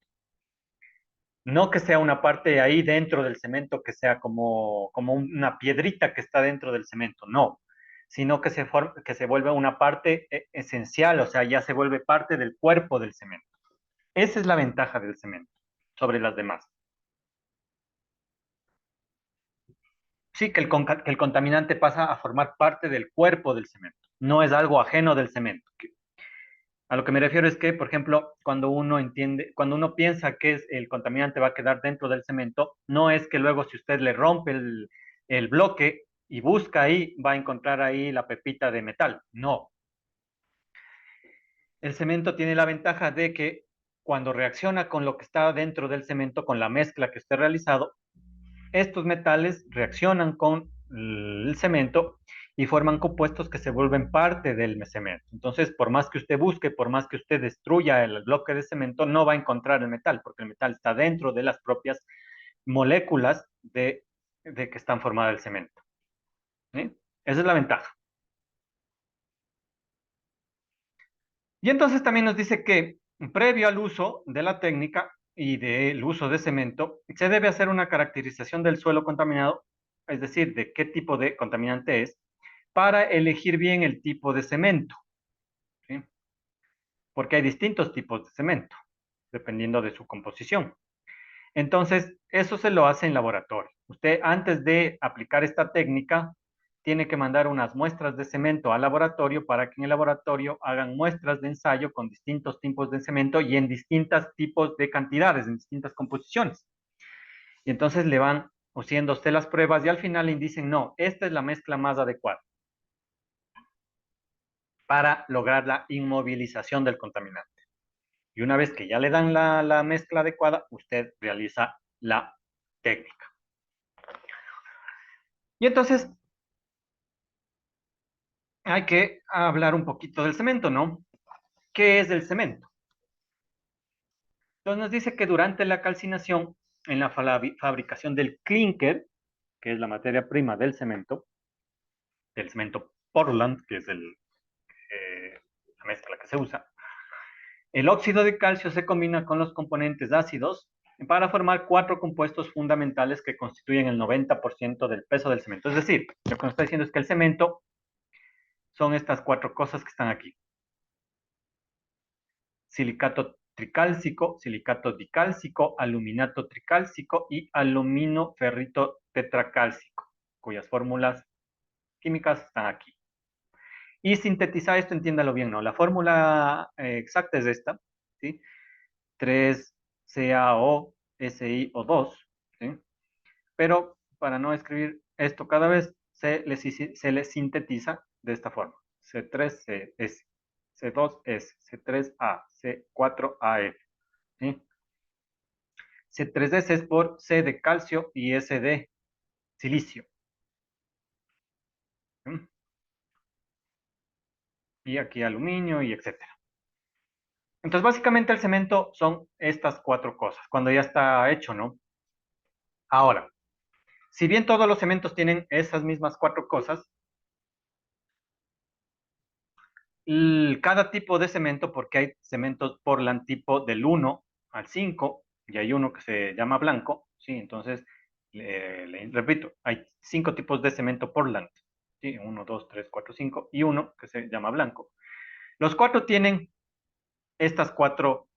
Speaker 1: No que sea una parte ahí dentro del cemento, que sea como una piedrita que está dentro del cemento, no, sino que se vuelve una parte esencial, o sea, ya se vuelve parte del cuerpo del cemento. Esa es la ventaja del cemento sobre las demás. Sí, que el contaminante pasa a formar parte del cuerpo del cemento, no es algo ajeno del cemento. A lo que me refiero es que, por ejemplo, cuando uno piensa que el contaminante va a quedar dentro del cemento, no es que luego si usted le rompe el bloque y busca ahí, va a encontrar ahí la pepita de metal. No. El cemento tiene la ventaja de que cuando reacciona con lo que está dentro del cemento, con la mezcla que usted ha realizado, estos metales reaccionan con el cemento y forman compuestos que se vuelven parte del cemento. Entonces, por más que usted busque, por más que usted destruya el bloque de cemento, no va a encontrar el metal, porque el metal está dentro de las propias moléculas de que están formadas el cemento, ¿sí? Esa es la ventaja. Y entonces también nos dice que previo al uso de la técnica y del uso de cemento, se debe hacer una caracterización del suelo contaminado, es decir, de qué tipo de contaminante es, para elegir bien el tipo de cemento, ¿sí? Porque hay distintos tipos de cemento, dependiendo de su composición. Entonces, eso se lo hace en laboratorio. Usted, antes de aplicar esta técnica, tiene que mandar unas muestras de cemento al laboratorio para que en el laboratorio hagan muestras de ensayo con distintos tipos de cemento y en distintos tipos de cantidades, en distintas composiciones. Y entonces le van haciendo usted las pruebas y al final le dicen, no, esta es la mezcla más adecuada para lograr la inmovilización del contaminante. Y una vez que ya le dan la mezcla adecuada, usted realiza la técnica. Y entonces hay que hablar un poquito del cemento, ¿no? ¿Qué es el cemento? Entonces nos dice que durante la calcinación, en la fabricación del clinker, que es la materia prima del cemento Portland, que es la mezcla que se usa, el óxido de calcio se combina con los componentes ácidos para formar cuatro compuestos fundamentales que constituyen el 90% del peso del cemento. Es decir, lo que nos está diciendo es que el cemento son estas cuatro cosas que están aquí. Silicato tricálcico, silicato dicálcico, aluminato tricálcico y aluminoferrito tetracálcico, cuyas fórmulas químicas están aquí. Y sintetizar esto, entiéndalo bien, ¿no? La fórmula exacta es esta, ¿sí? 3CaO SiO2, ¿sí? Pero para no escribir esto cada vez, se le sintetiza de esta forma. C3CS, C2S, C3A, C4AF, ¿sí? C3S es por C de calcio y S de silicio, ¿sí? Y aquí aluminio y etcétera. Entonces, básicamente el cemento son estas cuatro cosas, cuando ya está hecho, ¿no? Ahora, si bien todos los cementos tienen esas mismas cuatro cosas, cada tipo de cemento, porque hay cementos Portland tipo del 1 al 5, y hay uno que se llama blanco, ¿sí? Entonces, repito, hay 5 tipos de cemento Portland, ¿sí? 1, 2, 3, 4, 5, y uno que se llama blanco. Los cuatro tienen estas cuatro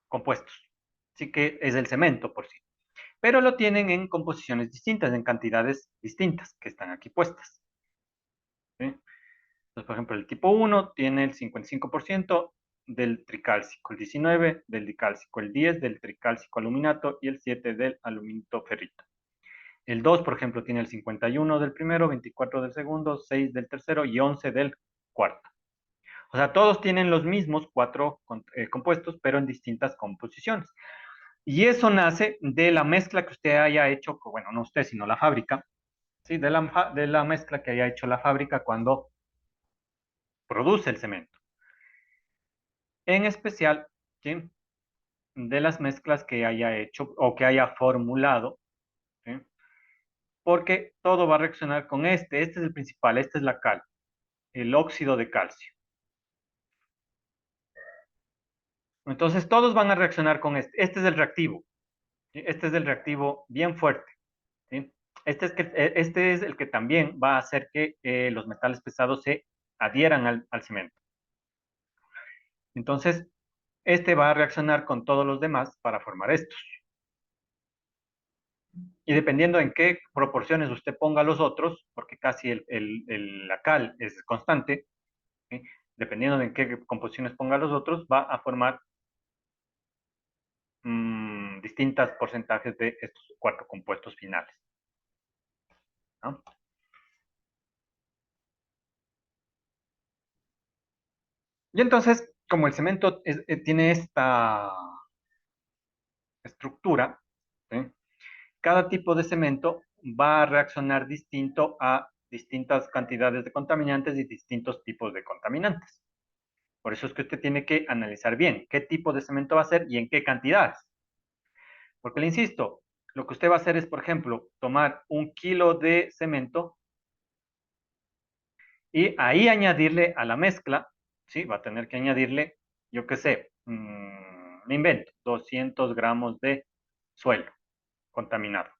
Speaker 1: compuestos, sí que es el cemento por sí, pero lo tienen en composiciones distintas, en cantidades distintas, que están aquí puestas, ¿sí? Entonces, por ejemplo, el tipo 1 tiene el 55% del tricálcico, el 19 del dicálcico, el 10 del tricálcico aluminato y el 7 del aluminito ferrito. El 2, por ejemplo, tiene el 51 del primero, 24 del segundo, 6 del tercero y 11 del cuarto. O sea, todos tienen los mismos cuatro compuestos, pero en distintas composiciones. Y eso nace de la mezcla que usted haya hecho, bueno, no usted, sino la fábrica, ¿sí? De la mezcla que haya hecho la fábrica cuando produce el cemento. En especial, ¿sí? De las mezclas que haya hecho o que haya formulado, ¿sí? Porque todo va a reaccionar con este es el principal, esta es la cal, el óxido de calcio. Entonces todos van a reaccionar con este es el reactivo, ¿sí? Este es el reactivo bien fuerte, ¿sí? Este es el que también va a hacer que los metales pesados se adhieran al cemento. Entonces, este va a reaccionar con todos los demás para formar estos. Y dependiendo en qué proporciones usted ponga los otros, porque casi la cal es constante, ¿sí? Dependiendo de en qué composiciones ponga los otros, va a formar distintos porcentajes de estos cuatro compuestos finales, ¿no? Y entonces, como el cemento tiene esta estructura, ¿sí? Cada tipo de cemento va a reaccionar distinto a distintas cantidades de contaminantes y distintos tipos de contaminantes. Por eso es que usted tiene que analizar bien qué tipo de cemento va a ser y en qué cantidades. Porque le insisto, lo que usted va a hacer es, por ejemplo, tomar 1 kilo de cemento y ahí añadirle a la mezcla, ¿sí? Va a tener que añadirle, yo qué sé, me invento, 200 gramos de suelo contaminado.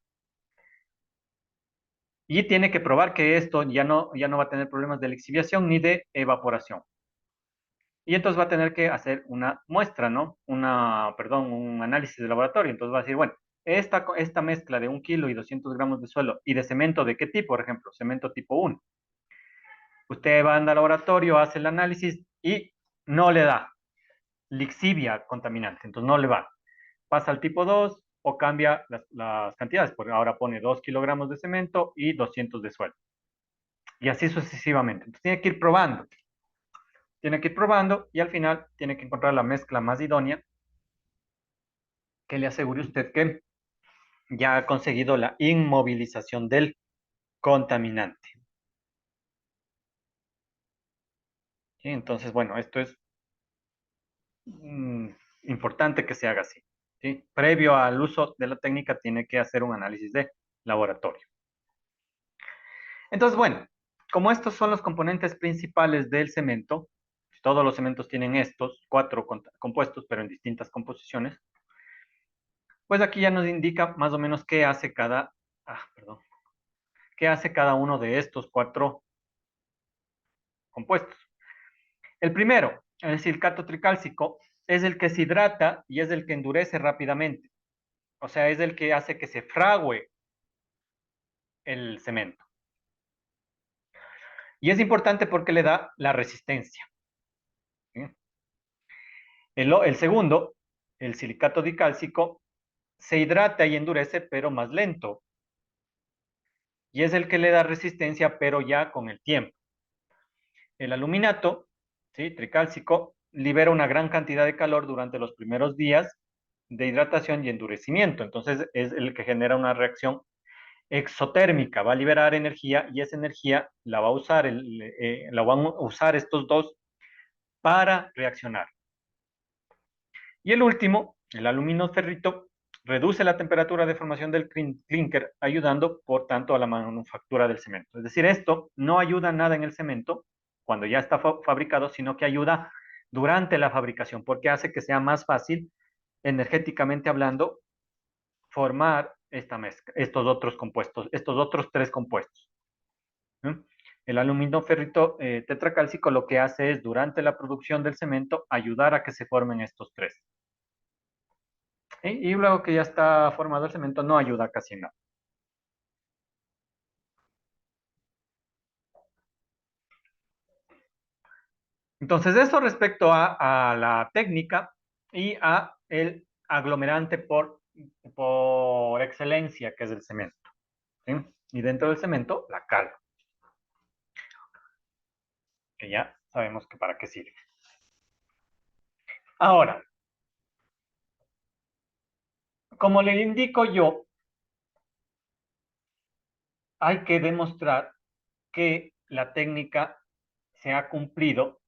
Speaker 1: Y tiene que probar que esto ya no va a tener problemas de lixiviación ni de evaporación. Y entonces va a tener que hacer una muestra, ¿no? Perdón, un análisis de laboratorio. Entonces va a decir, bueno, esta mezcla de 1 kilo y 200 gramos de suelo y de cemento, ¿de qué tipo? Por ejemplo, cemento tipo 1. Usted va al laboratorio, hace el análisis y no le da lixivia contaminante, entonces no le va. Pasa al tipo 2 o cambia las cantidades, porque ahora pone 2 kilogramos de cemento y 200 de suelo. Y así sucesivamente. Entonces tiene que ir probando y al final tiene que encontrar la mezcla más idónea que le asegure usted que ya ha conseguido la inmovilización del contaminante. ¿Sí? Entonces, bueno, esto es mm, importante que se haga así. ¿Sí? Previo al uso de la técnica tiene que hacer un análisis de laboratorio. Entonces, bueno, como estos son los componentes principales del cemento, todos los cementos tienen estos cuatro compuestos, pero en distintas composiciones, pues aquí ya nos indica más o menos perdón, qué hace cada uno de estos cuatro compuestos. El primero, el silicato tricálcico, es el que se hidrata y es el que endurece rápidamente. O sea, es el que hace que se fragüe el cemento. Y es importante porque le da la resistencia. ¿Sí? El segundo, el silicato dicálcico, se hidrata y endurece, pero más lento. Y es el que le da resistencia, pero ya con el tiempo. El aluminato, ¿sí? Tricálcico, libera una gran cantidad de calor durante los primeros días de hidratación y endurecimiento. Entonces es el que genera una reacción exotérmica, va a liberar energía y esa energía la va a usar, la van a usar estos dos para reaccionar. Y el último, el aluminoferrito, reduce la temperatura de formación del clinker, ayudando, por tanto, a la manufactura del cemento. Es decir, esto no ayuda nada en el cemento cuando ya está fabricado, sino que ayuda durante la fabricación, porque hace que sea más fácil, energéticamente hablando, formar esta mezcla, estos otros compuestos, estos otros tres compuestos. ¿Sí? El aluminoferrito tetracálcico lo que hace es, durante la producción del cemento, ayudar a que se formen estos tres. Y luego que ya está formado el cemento, no ayuda casi nada. Entonces, eso respecto a la técnica y a el aglomerante por excelencia, que es el cemento. ¿Sí? Y dentro del cemento, la cal, que ya sabemos que para qué sirve. Ahora, como le indico yo, hay que demostrar que la técnica se ha cumplido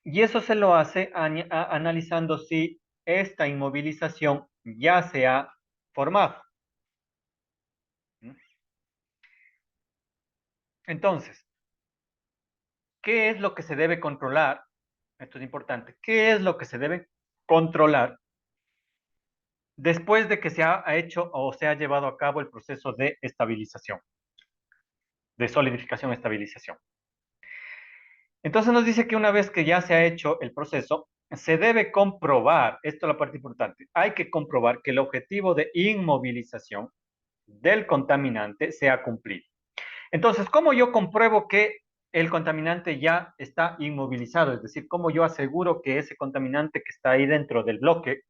Speaker 1: y eso se lo hace analizando si esta inmovilización ya se ha formado. Entonces, ¿qué es lo que se debe controlar? Esto es importante. ¿Qué es lo que se debe controlar después de que se ha hecho o se ha llevado a cabo el proceso de estabilización, de solidificación-estabilización? Entonces nos dice que una vez que ya se ha hecho el proceso, se debe comprobar, esto es la parte importante, hay que comprobar que el objetivo de inmovilización del contaminante se ha cumplido. Entonces, ¿cómo yo compruebo que el contaminante ya está inmovilizado? Es decir, ¿cómo yo aseguro que ese contaminante que está ahí dentro del bloque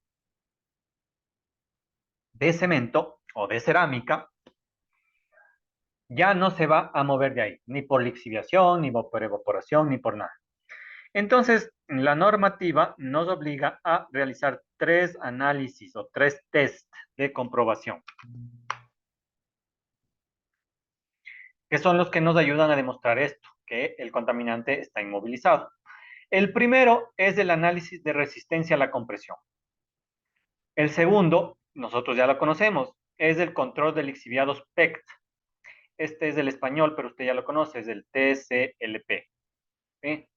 Speaker 1: de cemento o de cerámica ya no se va a mover de ahí, ni por lixiviación, ni por evaporación, ni por nada? Entonces, la normativa nos obliga a realizar tres análisis o tres test de comprobación, que son los que nos ayudan a demostrar esto, que el contaminante está inmovilizado. El primero es el análisis de resistencia a la compresión. El segundo, nosotros ya lo conocemos, es el control de lixiviados PECT. Este es el español, pero usted ya lo conoce, es el TCLP. ¿Sí?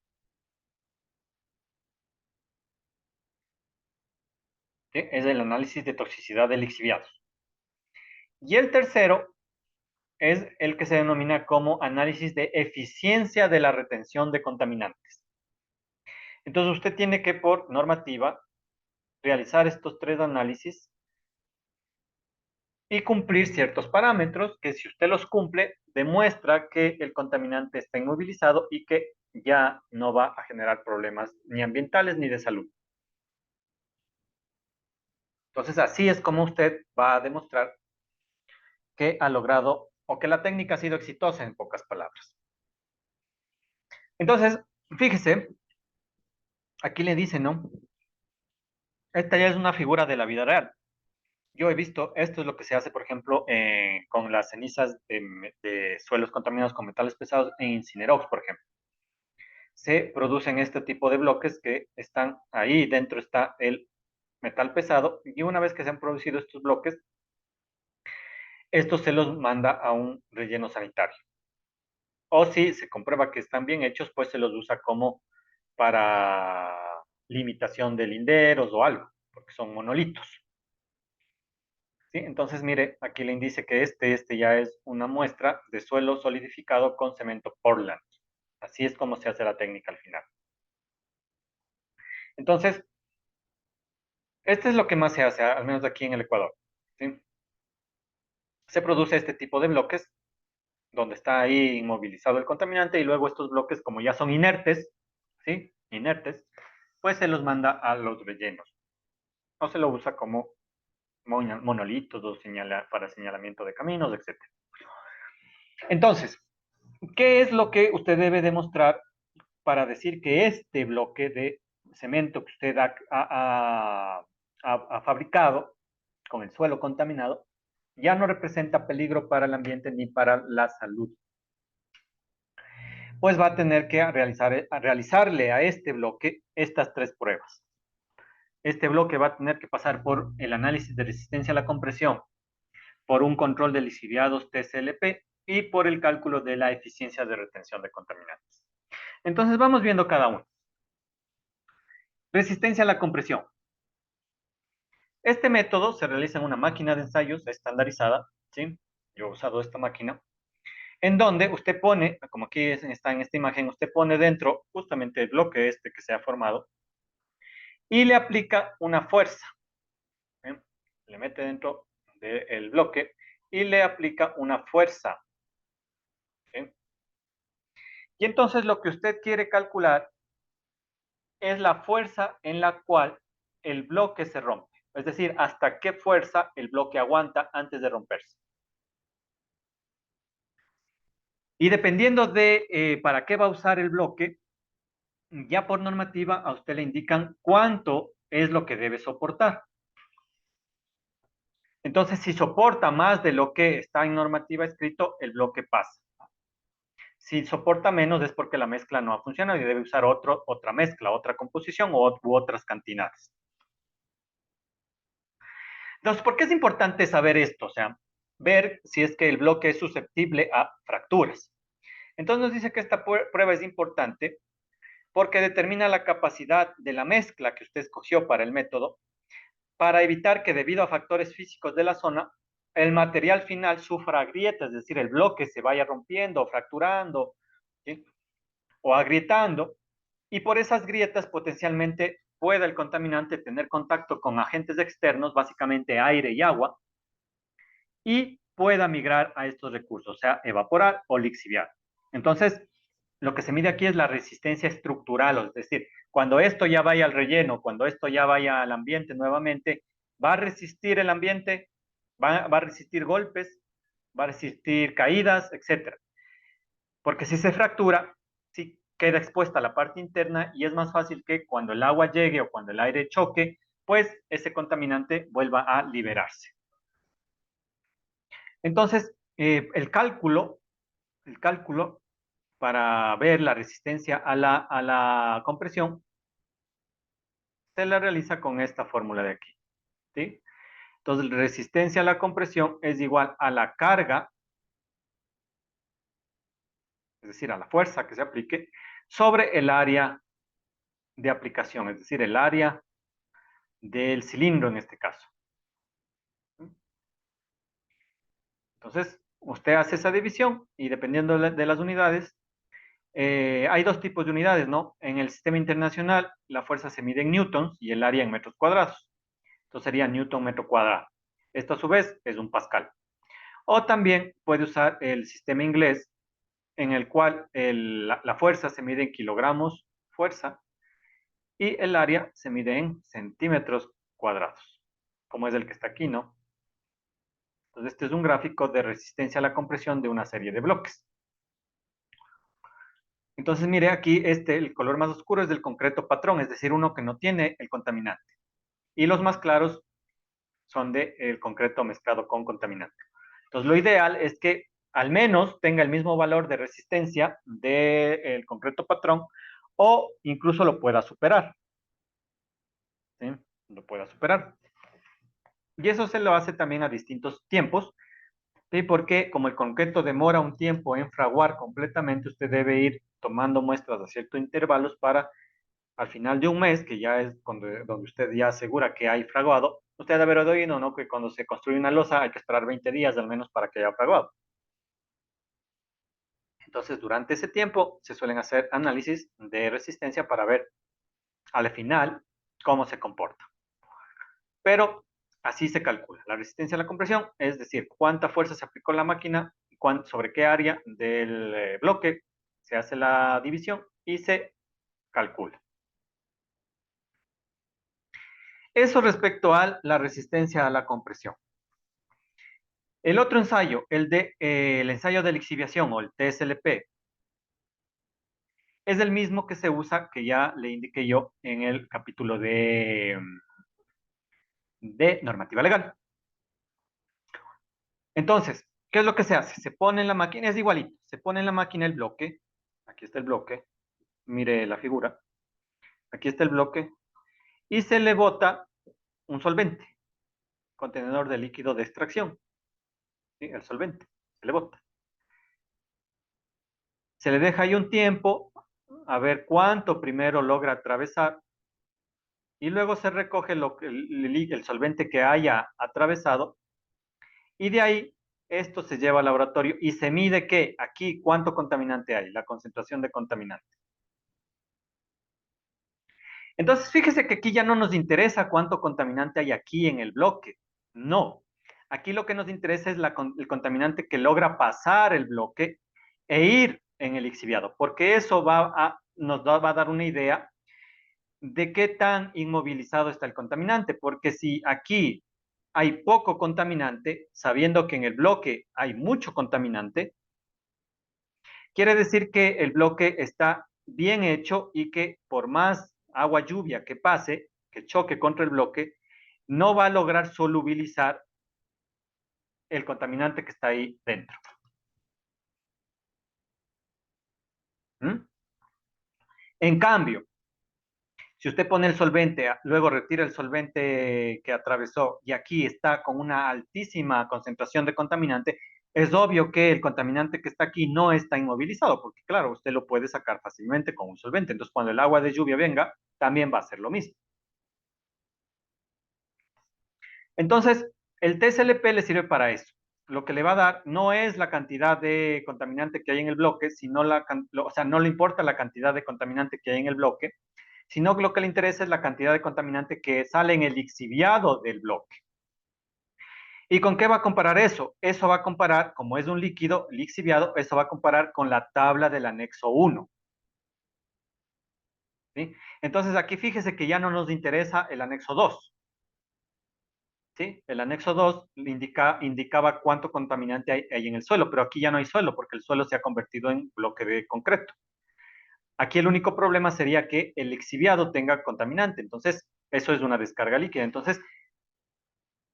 Speaker 1: ¿Sí? Es el análisis de toxicidad de lixiviados. Y el tercero es el que se denomina como análisis de eficiencia de la retención de contaminantes. Entonces usted tiene que, por normativa, realizar estos tres análisis y cumplir ciertos parámetros que si usted los cumple, demuestra que el contaminante está inmovilizado y que ya no va a generar problemas ni ambientales ni de salud. Entonces, así es como usted va a demostrar que ha logrado o que la técnica ha sido exitosa en pocas palabras. Entonces, fíjese, aquí le dice, ¿no? Esta ya es una figura de la vida real. Yo he visto, esto es lo que se hace, por ejemplo, con las cenizas de suelos contaminados con metales pesados en Incinerox, por ejemplo. Se producen este tipo de bloques que están ahí, dentro está el metal pesado, y una vez que se han producido estos bloques, estos se los manda a un relleno sanitario. O si se comprueba que están bien hechos, pues se los usa como para limitación de linderos o algo, porque son monolitos. ¿Sí? Entonces, mire, aquí le indice que este ya es una muestra de suelo solidificado con cemento Portland. Así es como se hace la técnica al final. Entonces, este es lo que más se hace, al menos aquí en el Ecuador. ¿Sí? Se produce este tipo de bloques donde está ahí inmovilizado el contaminante y luego estos bloques, como ya son inertes, ¿sí? Inertes, pues se los manda a los rellenos. O se lo usa como monolitos o para señalamiento de caminos, etcétera. Entonces, ¿qué es lo que usted debe demostrar para decir que este bloque de cemento que usted ha fabricado con el suelo contaminado ya no representa peligro para el ambiente ni para la salud? Pues va a tener que realizarle a este bloque estas tres pruebas. Este bloque va a tener que pasar por el análisis de resistencia a la compresión, por un control de lixiviados TCLP y por el cálculo de la eficiencia de retención de contaminantes. Entonces vamos viendo cada uno. Resistencia a la compresión. Este método se realiza en una máquina de ensayos estandarizada, ¿sí? Yo he usado esta máquina, en donde usted pone, como aquí está en esta imagen, usted pone dentro justamente el bloque este que se ha formado y le aplica una fuerza. ¿Sí? Le mete dentro del bloque y le aplica una fuerza. ¿Sí? Y entonces lo que usted quiere calcular es la fuerza en la cual el bloque se rompe. Es decir, hasta qué fuerza el bloque aguanta antes de romperse. Y dependiendo de para qué va a usar el bloque, ya por normativa a usted le indican cuánto es lo que debe soportar. Entonces, si soporta más de lo que está en normativa escrito, el bloque pasa. Si soporta menos es porque la mezcla no ha funcionado y debe usar otra mezcla, otra composición u otras cantidades. Entonces, ¿por qué es importante saber esto? O sea, ver si es que el bloque es susceptible a fracturas. Entonces nos dice que esta prueba es importante porque determina la capacidad de la mezcla que usted escogió para el método para evitar que debido a factores físicos de la zona, el material final sufra grietas, es decir, el bloque se vaya rompiendo o fracturando, ¿sí? O agrietando, y por esas grietas potencialmente pueda el contaminante tener contacto con agentes externos, básicamente aire y agua, y pueda migrar a estos recursos, o sea, evaporar o lixiviar. Entonces, lo que se mide aquí es la resistencia estructural, es decir, cuando esto ya vaya al relleno, cuando esto ya vaya al ambiente nuevamente, va a resistir el ambiente, va a resistir golpes, va a resistir caídas, etcétera. Porque si se fractura, sí queda expuesta la parte interna y es más fácil que cuando el agua llegue o cuando el aire choque, pues ese contaminante vuelva a liberarse. Entonces, el cálculo para ver la resistencia a la compresión se la realiza con esta fórmula de aquí, ¿sí? Entonces, resistencia a la compresión es igual a la carga, es decir, a la fuerza que se aplique, sobre el área de aplicación, es decir, el área del cilindro en este caso. Entonces, usted hace esa división y dependiendo de las unidades, hay dos tipos de unidades, ¿no? En el sistema internacional, la fuerza se mide en newtons y el área en metros cuadrados. Entonces sería Newton metro cuadrado. Esto a su vez es un pascal. O también puede usar el sistema inglés en el cual la fuerza se mide en kilogramos fuerza y el área se mide en centímetros cuadrados, como es el que está aquí, ¿no? Entonces, este es un gráfico de resistencia a la compresión de una serie de bloques. Entonces, mire aquí, el color más oscuro es del concreto patrón, es decir, uno que no tiene el contaminante. Y los más claros son del concreto mezclado con contaminante. Entonces, lo ideal es que al menos tenga el mismo valor de resistencia del concreto patrón o incluso lo pueda superar. ¿Sí? Lo pueda superar. Y eso se lo hace también a distintos tiempos, ¿sí? Porque como el concreto demora un tiempo en fraguar completamente, usted debe ir tomando muestras a ciertos intervalos para al final de un mes, que ya es donde usted ya asegura que hay fraguado, usted debe haber oído, ¿no? Que cuando se construye una losa hay que esperar 20 días al menos para que haya fraguado. Entonces, durante ese tiempo se suelen hacer análisis de resistencia para ver al final cómo se comporta. Pero así se calcula. La resistencia a la compresión, es decir, cuánta fuerza se aplicó en la máquina, sobre qué área del bloque se hace la división y se calcula. Eso respecto a la resistencia a la compresión. El otro ensayo, el ensayo de lixiviación o el TSLP, es el mismo que se usa, que ya le indiqué yo en el capítulo de normativa legal. Entonces, ¿qué es lo que se hace? Se pone en la máquina, es igualito, se pone en la máquina el bloque, aquí está el bloque, mire la figura, aquí está el bloque, y se le bota un solvente, contenedor de líquido de extracción, ¿sí? El solvente, se le bota. Se le deja ahí un tiempo, a ver cuánto primero logra atravesar, y luego se recoge el solvente que haya atravesado, y de ahí esto se lleva al laboratorio y se mide que aquí cuánto contaminante hay, la concentración de contaminante. Entonces, fíjese que aquí ya no nos interesa cuánto contaminante hay aquí en el bloque. No. Aquí lo que nos interesa es el contaminante que logra pasar el bloque e ir en el lixiviado, porque eso nos va a dar una idea de qué tan inmovilizado está el contaminante, porque si aquí hay poco contaminante, sabiendo que en el bloque hay mucho contaminante, quiere decir que el bloque está bien hecho y que por más agua lluvia que pase, que choque contra el bloque, no va a lograr solubilizar el contaminante que está ahí dentro. ¿Mm? En cambio, si usted pone el solvente, luego retira el solvente que atravesó y aquí está con una altísima concentración de contaminante, es obvio que el contaminante que está aquí no está inmovilizado, porque claro, usted lo puede sacar fácilmente con un solvente. Entonces, cuando el agua de lluvia venga, también va a ser lo mismo. Entonces, el TSLP le sirve para eso. Lo que le va a dar no es la cantidad de contaminante que hay en el bloque, sino o sea, no le importa la cantidad de contaminante que hay en el bloque, sino que lo que le interesa es la cantidad de contaminante que sale en el lixiviado del bloque. ¿Y con qué va a comparar eso? Eso va a comparar, como es un líquido lixiviado, eso va a comparar con la tabla del anexo 1. ¿Sí? Entonces aquí fíjese que ya no nos interesa el anexo 2. ¿Sí? El anexo 2 indicaba cuánto contaminante hay en el suelo, pero aquí ya no hay suelo porque el suelo se ha convertido en bloque de concreto. Aquí el único problema sería que el lixiviado tenga contaminante, entonces eso es una descarga líquida. Entonces,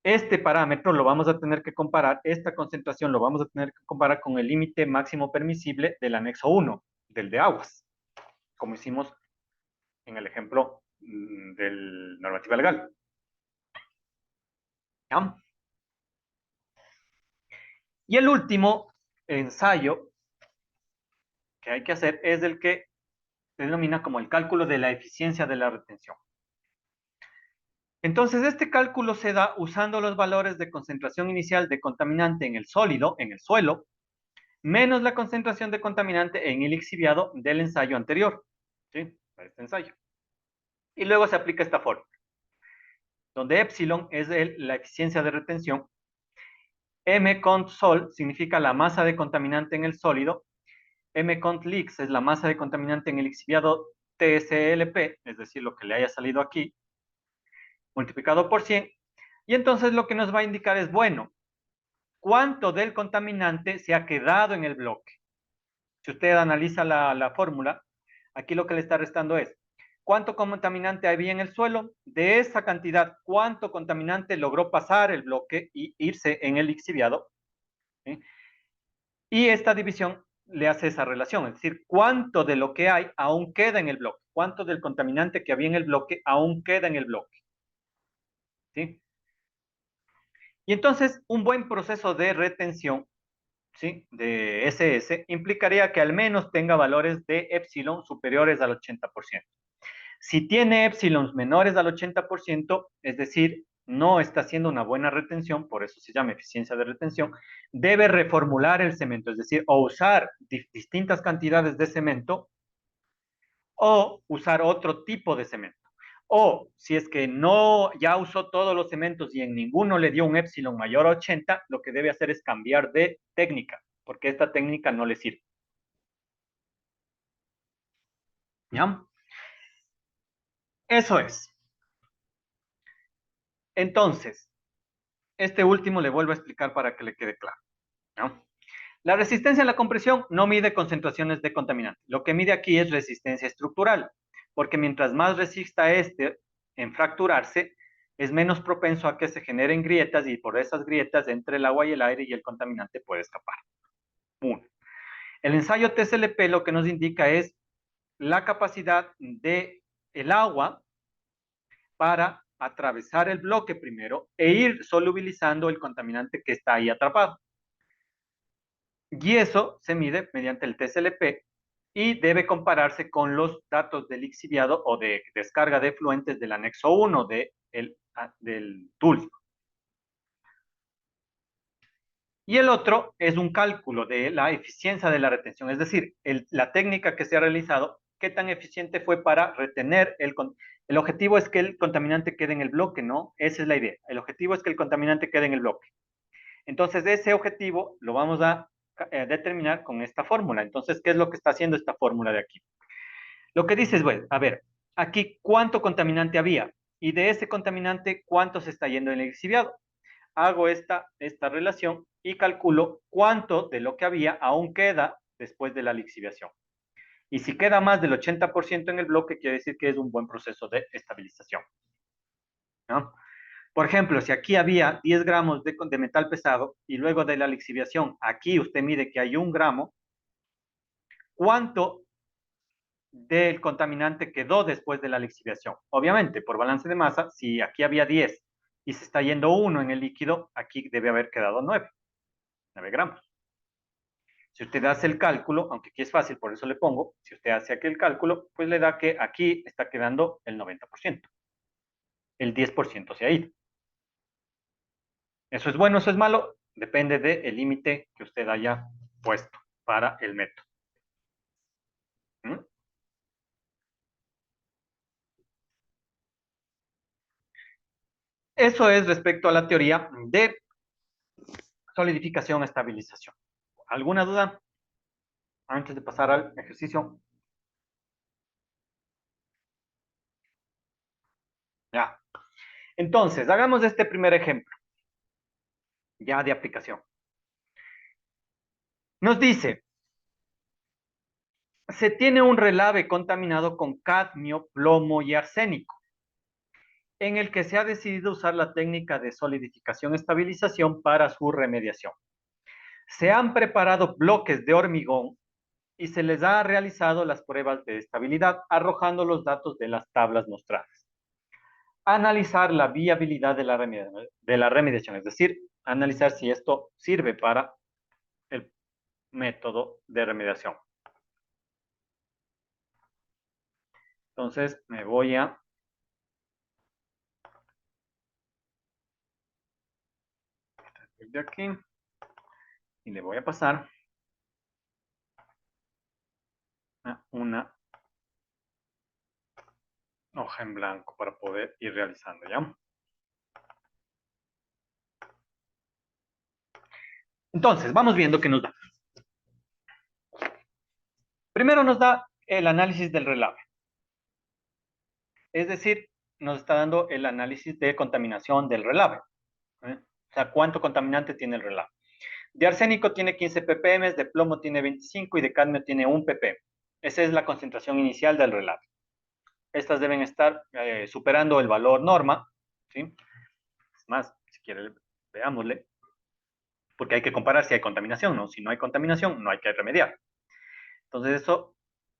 Speaker 1: este parámetro lo vamos a tener que comparar, esta concentración lo vamos a tener que comparar con el límite máximo permisible del anexo 1, del de aguas, como hicimos en el ejemplo del normativa legal. ¿Ya? Y el último ensayo que hay que hacer es el que se denomina como el cálculo de la eficiencia de la retención. Entonces, este cálculo se da usando los valores de concentración inicial de contaminante en el sólido, en el suelo, menos la concentración de contaminante en el lixiviado del ensayo anterior. ¿Sí? Este ensayo. Y luego se aplica esta fórmula. donde epsilon es la eficiencia de retención, M cont sol significa la masa de contaminante en el sólido, M cont lix es la masa de contaminante en el lixiviado TSLP, es decir, lo que le haya salido aquí, multiplicado por 100, y entonces lo que nos va a indicar es, bueno, ¿cuánto del contaminante se ha quedado en el bloque? Si usted analiza la fórmula, aquí lo que le está restando es, ¿cuánto contaminante había en el suelo? De esa cantidad, ¿cuánto contaminante logró pasar el bloque y irse en el lixiviado? ¿Sí? Y esta división le hace esa relación, es decir, cuánto de lo que hay aún queda en el bloque, cuánto del contaminante que había en el bloque aún queda en el bloque. ¿Sí? Y entonces, un buen proceso de retención, ¿sí?, de SS implicaría que al menos tenga valores de epsilon superiores al 80%. Si tiene epsilons menores al 80%, es decir, no está haciendo una buena retención, por eso se llama eficiencia de retención, debe reformular el cemento, es decir, o usar distintas cantidades de cemento o usar otro tipo de cemento. O si es que no, ya usó todos los cementos y en ninguno le dio un epsilon mayor a 80, lo que debe hacer es cambiar de técnica, porque esta técnica no le sirve. ¿Ya? Eso es. Entonces, este último le vuelvo a explicar para que le quede claro. ¿Ya? La resistencia a la compresión no mide concentraciones de contaminante. Lo que mide aquí es resistencia estructural, porque mientras más resista este en fracturarse, es menos propenso a que se generen grietas y por esas grietas entre el agua y el aire y el contaminante puede escapar. Uno. El ensayo TSLP lo que nos indica es la capacidad de el agua para atravesar el bloque primero e ir solubilizando el contaminante que está ahí atrapado. Y eso se mide mediante el TSLP y debe compararse con los datos del lixiviado o de descarga de efluentes del anexo 1 del TULS. Y el otro es un cálculo de la eficiencia de la retención, es decir, la técnica que se ha realizado, qué tan eficiente fue para retener el objetivo es que el contaminante quede en el bloque, ¿no? Esa es la idea. El objetivo es que el contaminante quede en el bloque. Entonces, ese objetivo lo vamos a determinar con esta fórmula. Entonces, ¿qué es lo que está haciendo esta fórmula de aquí? Lo que dice es, bueno, a ver, aquí cuánto contaminante había y de ese contaminante cuánto se está yendo en el lixiviado. Hago esta relación y calculo cuánto de lo que había aún queda después de la lixiviación. Y si queda más del 80% en el bloque, quiere decir que es un buen proceso de estabilización, ¿no? Por ejemplo, si aquí había 10 gramos de metal pesado y luego de la lixiviación, aquí usted mide que hay 1 gramo, ¿cuánto del contaminante quedó después de la lixiviación? Obviamente, por balance de masa, si aquí había 10 y se está yendo 1 en el líquido, aquí debe haber quedado 9 gramos. Si usted hace el cálculo, aunque aquí es fácil, por eso le pongo, si usted hace aquí el cálculo, pues le da que aquí está quedando el 90%. El 10% se ha ido. ¿Eso es bueno, eso es malo? Depende del límite que usted haya puesto para el método. ¿Mm? Eso es respecto a la teoría de solidificación, estabilización. ¿Alguna duda antes de pasar al ejercicio? Ya. Entonces, hagamos este primer ejemplo, ya de aplicación. Nos dice, se tiene un relave contaminado con cadmio, plomo y arsénico, en el que se ha decidido usar la técnica de solidificación-estabilización para su remediación. Se han preparado bloques de hormigón y se les ha realizado las pruebas de estabilidad, arrojando los datos de las tablas mostradas. Analizar la viabilidad de la remediación, es decir, analizar si esto sirve para el método de remediación. Entonces, me voy a de aquí y le voy a pasar a una hoja en blanco para poder ir realizando, ¿ya? Entonces, vamos viendo qué nos da. Primero nos da el análisis del relave. Es decir, nos está dando el análisis de contaminación del relave. ¿Eh? O sea, cuánto contaminante tiene el relave. De arsénico tiene 15 ppm, de plomo tiene 25 y de cadmio tiene 1 ppm. Esa es la concentración inicial del relave. Estas deben estar superando el valor norma, ¿sí? Es más, si quiere, veámosle, porque hay que comparar si hay contaminación, ¿no? Si no hay contaminación, no hay que remediar. Entonces, eso,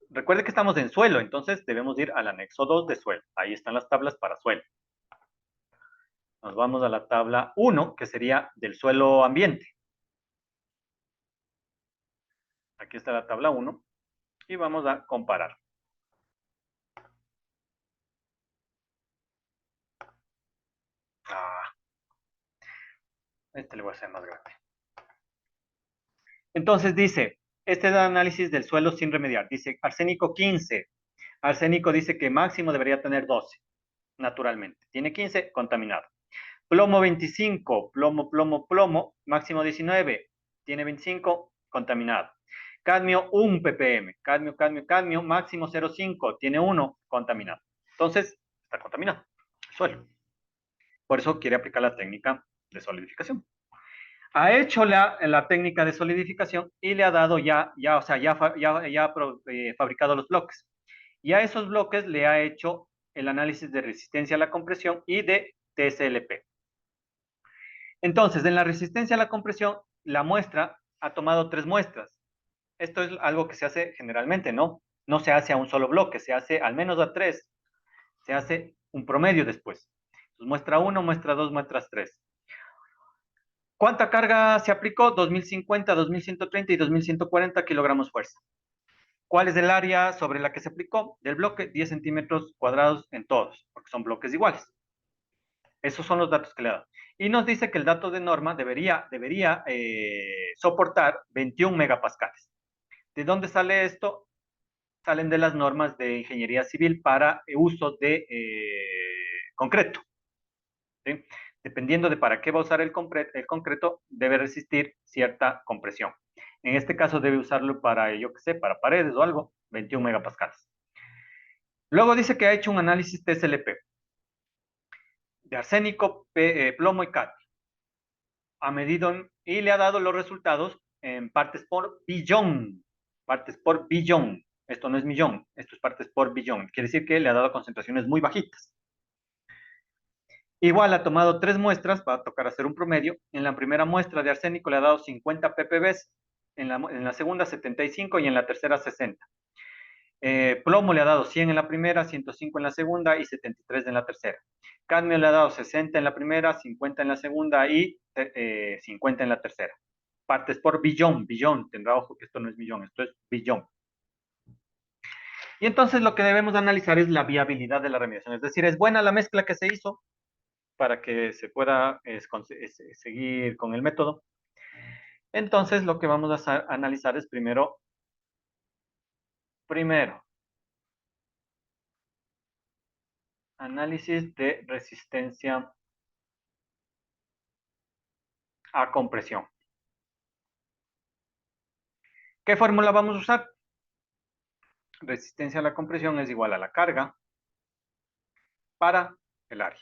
Speaker 1: recuerde que estamos en suelo, entonces debemos ir al anexo 2 de suelo. Ahí están las tablas para suelo. Nos vamos a la tabla 1, que sería del suelo ambiente. Aquí está la tabla 1 y vamos a comparar. Ah, este le voy a hacer más grande. Entonces dice, este es el análisis del suelo sin remediar. Dice arsénico 15. Arsénico dice que máximo debería tener 12, naturalmente. Tiene 15, contaminado. Plomo 25, plomo, máximo 19. Tiene 25, contaminado. Cadmio 1 ppm, cadmio, máximo 0,5, tiene 1, contaminado. Entonces, está contaminado, el suelo. Por eso quiere aplicar la técnica de solidificación. Ha hecho la técnica de solidificación y le ha dado o sea, ya ha fabricado los bloques. Y a esos bloques le ha hecho el análisis de resistencia a la compresión y de TSLP. Entonces, en la resistencia a la compresión, la muestra ha tomado 3 muestras. Esto es algo que se hace generalmente, ¿no? No se hace a un solo bloque, se hace al menos a 3. Se hace un promedio después. Entonces, muestra 1, muestra 2, muestras 3. ¿Cuánta carga se aplicó? 2050, 2130 y 2140 kilogramos fuerza. ¿Cuál es el área sobre la que se aplicó? Del bloque, 10 centímetros cuadrados en todos, porque son bloques iguales. Esos son los datos que le ha dado. Y nos dice que el dato de norma debería soportar 21 megapascales. ¿De dónde sale esto? Salen de las normas de ingeniería civil para uso de concreto. ¿Sí? Dependiendo de para qué va a usar el concreto, debe resistir cierta compresión. En este caso debe usarlo para, yo qué sé, para paredes o algo, 21 megapascales. Luego dice que ha hecho un análisis TSLP de arsénico, plomo y cadmio. Ha medido y le ha dado los resultados en partes por billón. Partes por billón. Esto no es millón, esto es partes por billón. Quiere decir que le ha dado concentraciones muy bajitas. Igual ha tomado 3 muestras, va a tocar hacer un promedio. En la primera muestra de arsénico le ha dado 50 ppb, en la segunda 75 y en la tercera 60. Plomo le ha dado 100 en la primera, 105 en la segunda y 73 en la tercera. Cadmio le ha dado 60 en la primera, 50 en la segunda y 50 en la tercera. Partes por billón, tendrá ojo que esto no es millón, esto es billón. Y entonces lo que debemos analizar es la viabilidad de la remediación, es decir, ¿es buena la mezcla que se hizo para que se pueda seguir con el método? Entonces lo que vamos a analizar es primero, análisis de resistencia a compresión. ¿Qué fórmula vamos a usar? Resistencia a la compresión es igual a la carga para el área.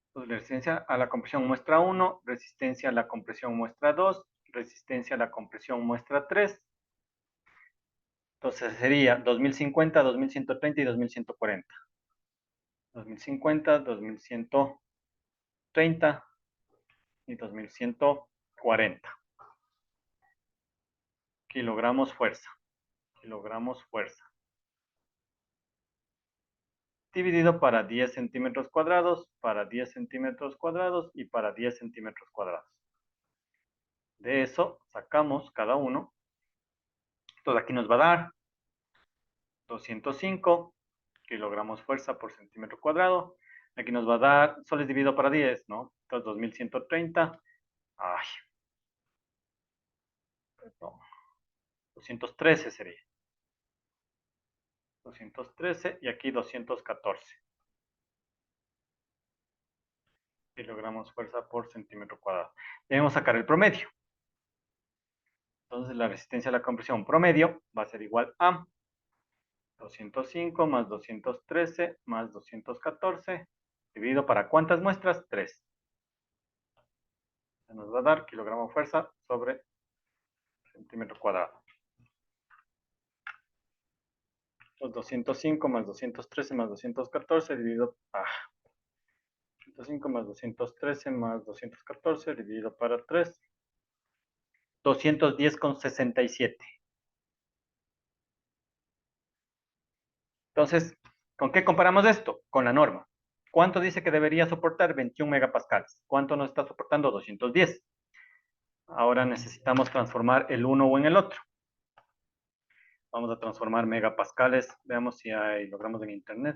Speaker 1: Entonces, resistencia a la compresión muestra 1, resistencia a la compresión muestra 2, resistencia a la compresión muestra 3. Entonces sería 2050, 2130 y 2140. 2050, 2130 y 2140. Kilogramos fuerza. Kilogramos fuerza. Dividido para 10 centímetros cuadrados, para 10 centímetros cuadrados y para 10 centímetros cuadrados. De eso sacamos cada uno. Entonces aquí nos va a dar 205 kilogramos fuerza por centímetro cuadrado. Aquí nos va a dar, solo es dividido para 10, ¿no? Entonces 2130. Ay, perdón. 213 sería. 213 y aquí 214 kilogramos fuerza por centímetro cuadrado. Debemos sacar el promedio. Entonces la resistencia a la compresión promedio va a ser igual a 205 más 213 más 214 dividido para ¿cuántas muestras? 3. Se nos va a dar kilogramo fuerza sobre centímetro cuadrado. Los 205 más 213 más 214 dividido 205 más 213 más 214 dividido para 3. 210,67. Entonces, ¿con qué comparamos esto? Con la norma. ¿Cuánto dice que debería soportar? 21 megapascales. ¿Cuánto nos está soportando? 210. Ahora necesitamos transformar el uno o en el otro. Vamos a transformar megapascales. Veamos si logramos en internet.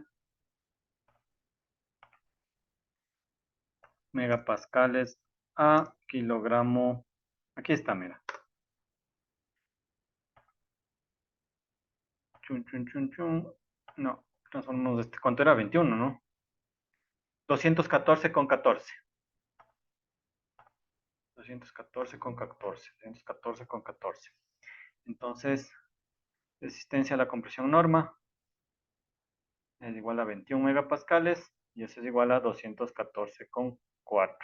Speaker 1: Megapascales a kilogramo. Aquí está, mira. Chun, chun, chun, chun. No, transformamos este. ¿Cuánto era? 21, ¿no? 214,14. 214,14. 214,14. Entonces, resistencia a la compresión norma es igual a 21 megapascales y eso es igual a 214,4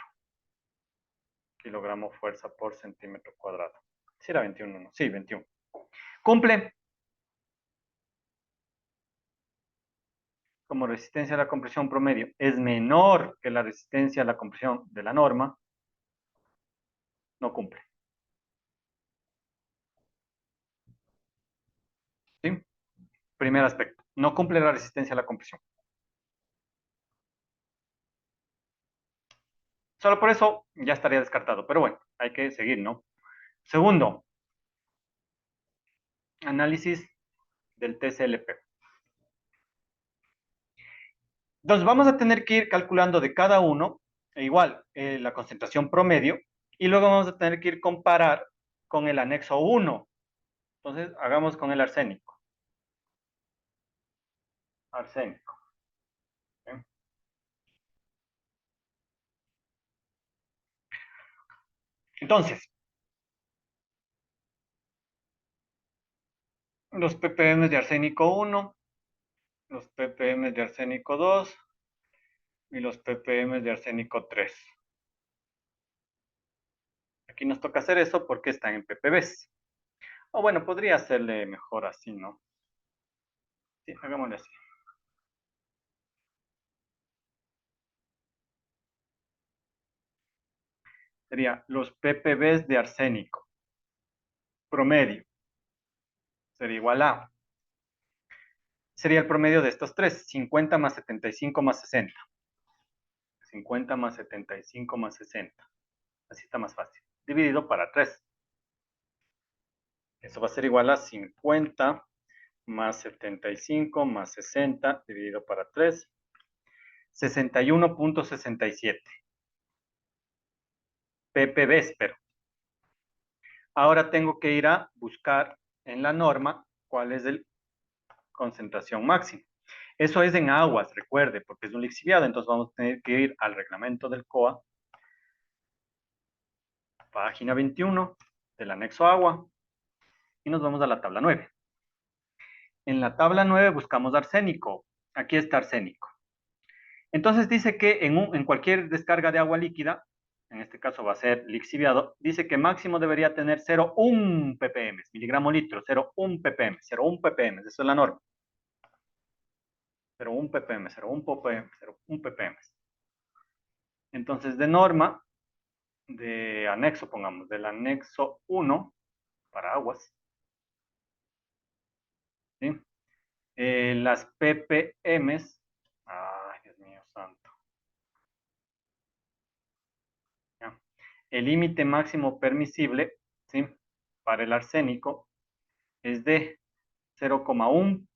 Speaker 1: kilogramos fuerza por centímetro cuadrado. ¿Sí era 21? No? Sí, 21. Cumple. Como resistencia a la compresión promedio es menor que la resistencia a la compresión de la norma, no cumple. ¿Sí? Primer aspecto. No cumple la resistencia a la compresión. Solo por eso ya estaría descartado. Pero bueno, hay que seguir, ¿no? Segundo, análisis del TCLP. Entonces vamos a tener que ir calculando de cada uno, igual, la concentración promedio, y luego vamos a tener que ir comparar con el anexo 1. Entonces, hagamos con el arsénico. Arsénico. ¿Sí? Entonces, los ppm de arsénico 1, los ppm de arsénico 2 y los ppm de arsénico 3. Aquí nos toca hacer eso porque están en ppbs. O bueno, podría hacerle mejor así, ¿no? Sí, hagámosle así. Sería los ppbs de arsénico promedio. Sería igual a. Sería el promedio de estos tres. 50 más 75 más 60. 50 más 75 más 60. Así está más fácil. Dividido para 3. Eso va a ser igual a 50 más 75 más 60 dividido para 3. 61,67 ppb, pero ahora tengo que ir a buscar en la norma cuál es la concentración máxima. Eso es en aguas, recuerde, porque es un lixiviado, entonces vamos a tener que ir al reglamento del COA, página 21 del anexo agua, y nos vamos a la tabla 9. En la tabla 9 buscamos arsénico. Aquí está arsénico. Entonces dice que en cualquier descarga de agua líquida, en este caso va a ser lixiviado, dice que máximo debería tener 0,1 ppm, miligramo litro, 0,1 ppm, 0,1 ppm, esa es la norma. 0,1 ppm, 0,1 ppm, 0,1 ppm. Entonces de norma, de anexo, pongamos, del anexo 1 para aguas, ¿sí? Las ppm, ay Dios mío santo, ¿ya? El límite máximo permisible, ¿sí? Para el arsénico es de 0,1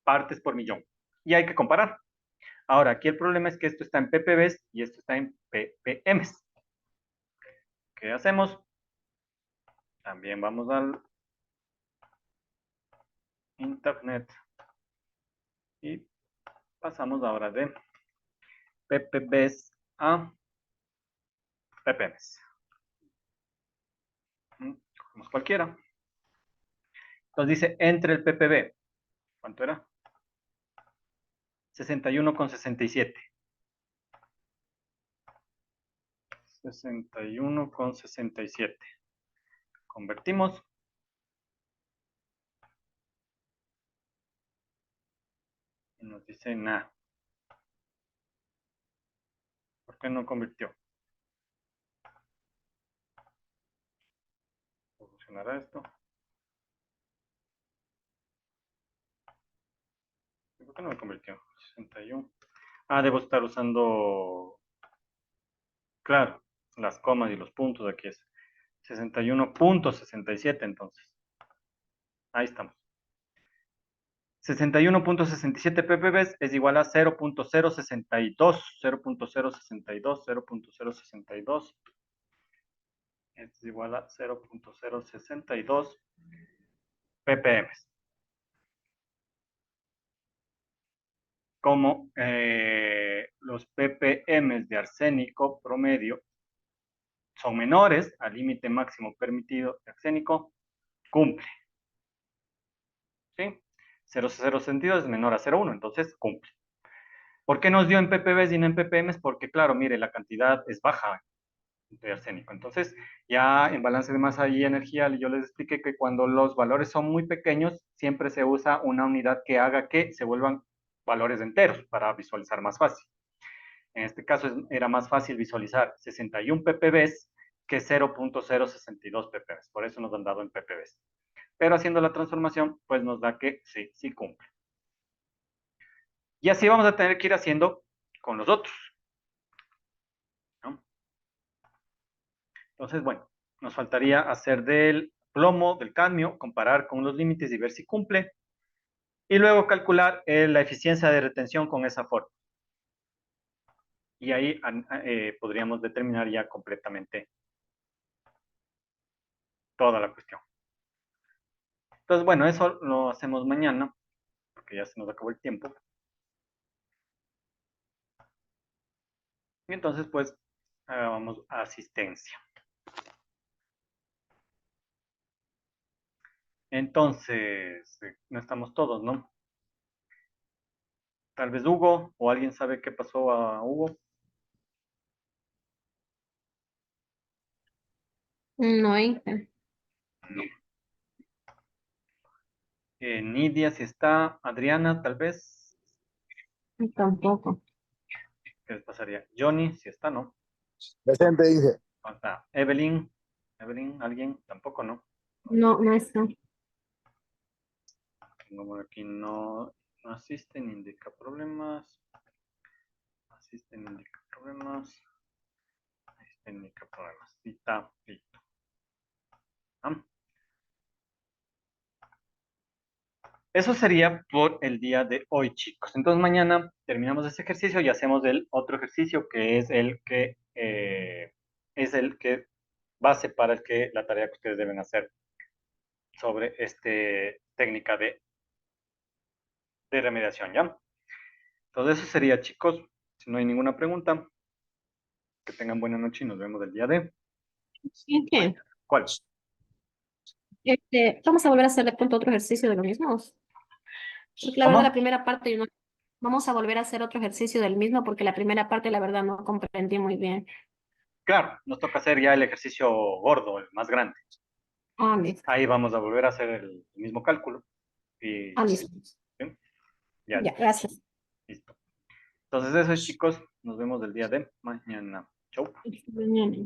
Speaker 1: partes por millón. Y hay que comparar. Ahora, aquí el problema es que esto está en ppbs y esto está en ppms. ¿Qué hacemos? También vamos al internet y pasamos ahora de ppbs a ppm. Cogemos cualquiera. Entonces dice, entre el ppb, ¿cuánto era? 61,67. 61,67. Convertimos. Y nos dice nada. ¿Por qué no convirtió? ¿Funcionará esto? ¿Por qué no me convirtió? 61. Ah, debo estar usando, claro, las comas y los puntos. Aquí es 61,67 entonces. Ahí estamos. 61,67 ppb es igual a 0.062, 0.062, 0.062. Es igual a 0.062 ppm. Como los ppm de arsénico promedio son menores al límite máximo permitido de arsénico, cumple. ¿Sí? 0,062 es menor a 0,1, entonces cumple. ¿Por qué nos dio en ppb y no en ppm? Porque, claro, mire, la cantidad es baja de arsénico. Entonces, ya en balance de masa y energía, yo les expliqué que cuando los valores son muy pequeños, siempre se usa una unidad que haga que se vuelvan valores enteros para visualizar más fácil. En este caso era más fácil visualizar 61 ppb que 0.062 ppb. Por eso nos han dado en ppb. Pero haciendo la transformación, pues nos da que sí, sí cumple. Y así vamos a tener que ir haciendo con los otros, ¿no? Entonces, bueno, nos faltaría hacer del plomo, del cadmio, comparar con los límites y ver si cumple. Y luego calcular la eficiencia de retención con esa forma. Y ahí podríamos determinar ya completamente toda la cuestión. Entonces, bueno, eso lo hacemos mañana, porque ya se nos acabó el tiempo. Y entonces, pues, vamos a asistencia. Entonces, no estamos todos, ¿no? Tal vez Hugo, o alguien sabe qué pasó a Hugo.
Speaker 2: No,
Speaker 1: No. Nidia, si está. Adriana, tal vez.
Speaker 2: tampoco.
Speaker 1: ¿Qué les pasaría? Johnny, si está, ¿no?
Speaker 3: Presente, dice.
Speaker 1: Falta Evelyn. Evelyn, ¿alguien? Tampoco, ¿no?
Speaker 2: No, no está.
Speaker 1: Tengo por aquí, no asisten, indica problemas. Asisten, indica problemas. Asisten, indica problemas. Y está listo. ¿Ah? Eso sería por el día de hoy, chicos. Entonces mañana terminamos este ejercicio y hacemos el otro ejercicio que es el que base para la tarea que ustedes deben hacer sobre esta técnica de remediación, ¿ya? Entonces eso sería, chicos. Si no hay ninguna pregunta, que tengan buena noche y nos vemos el día de
Speaker 2: Sí, ¿qué?
Speaker 1: ¿cuál?
Speaker 2: Vamos a volver a hacer de pronto otro ejercicio de lo mismo. Porque la verdad, la
Speaker 1: ¿Cómo?
Speaker 2: primera parte, yo no. Vamos a volver a hacer otro ejercicio del mismo porque la primera parte, la verdad, no comprendí muy bien.
Speaker 1: Claro, nos toca hacer ya el ejercicio gordo, el más grande.
Speaker 2: Ah, listo.
Speaker 1: Ahí vamos a volver a hacer el mismo cálculo y
Speaker 2: Ah, listo.
Speaker 1: ¿sí? Ya,
Speaker 2: Ya, gracias.
Speaker 1: listo. Entonces eso es, chicos. Nos vemos el día de mañana. Chau.
Speaker 2: Mañana.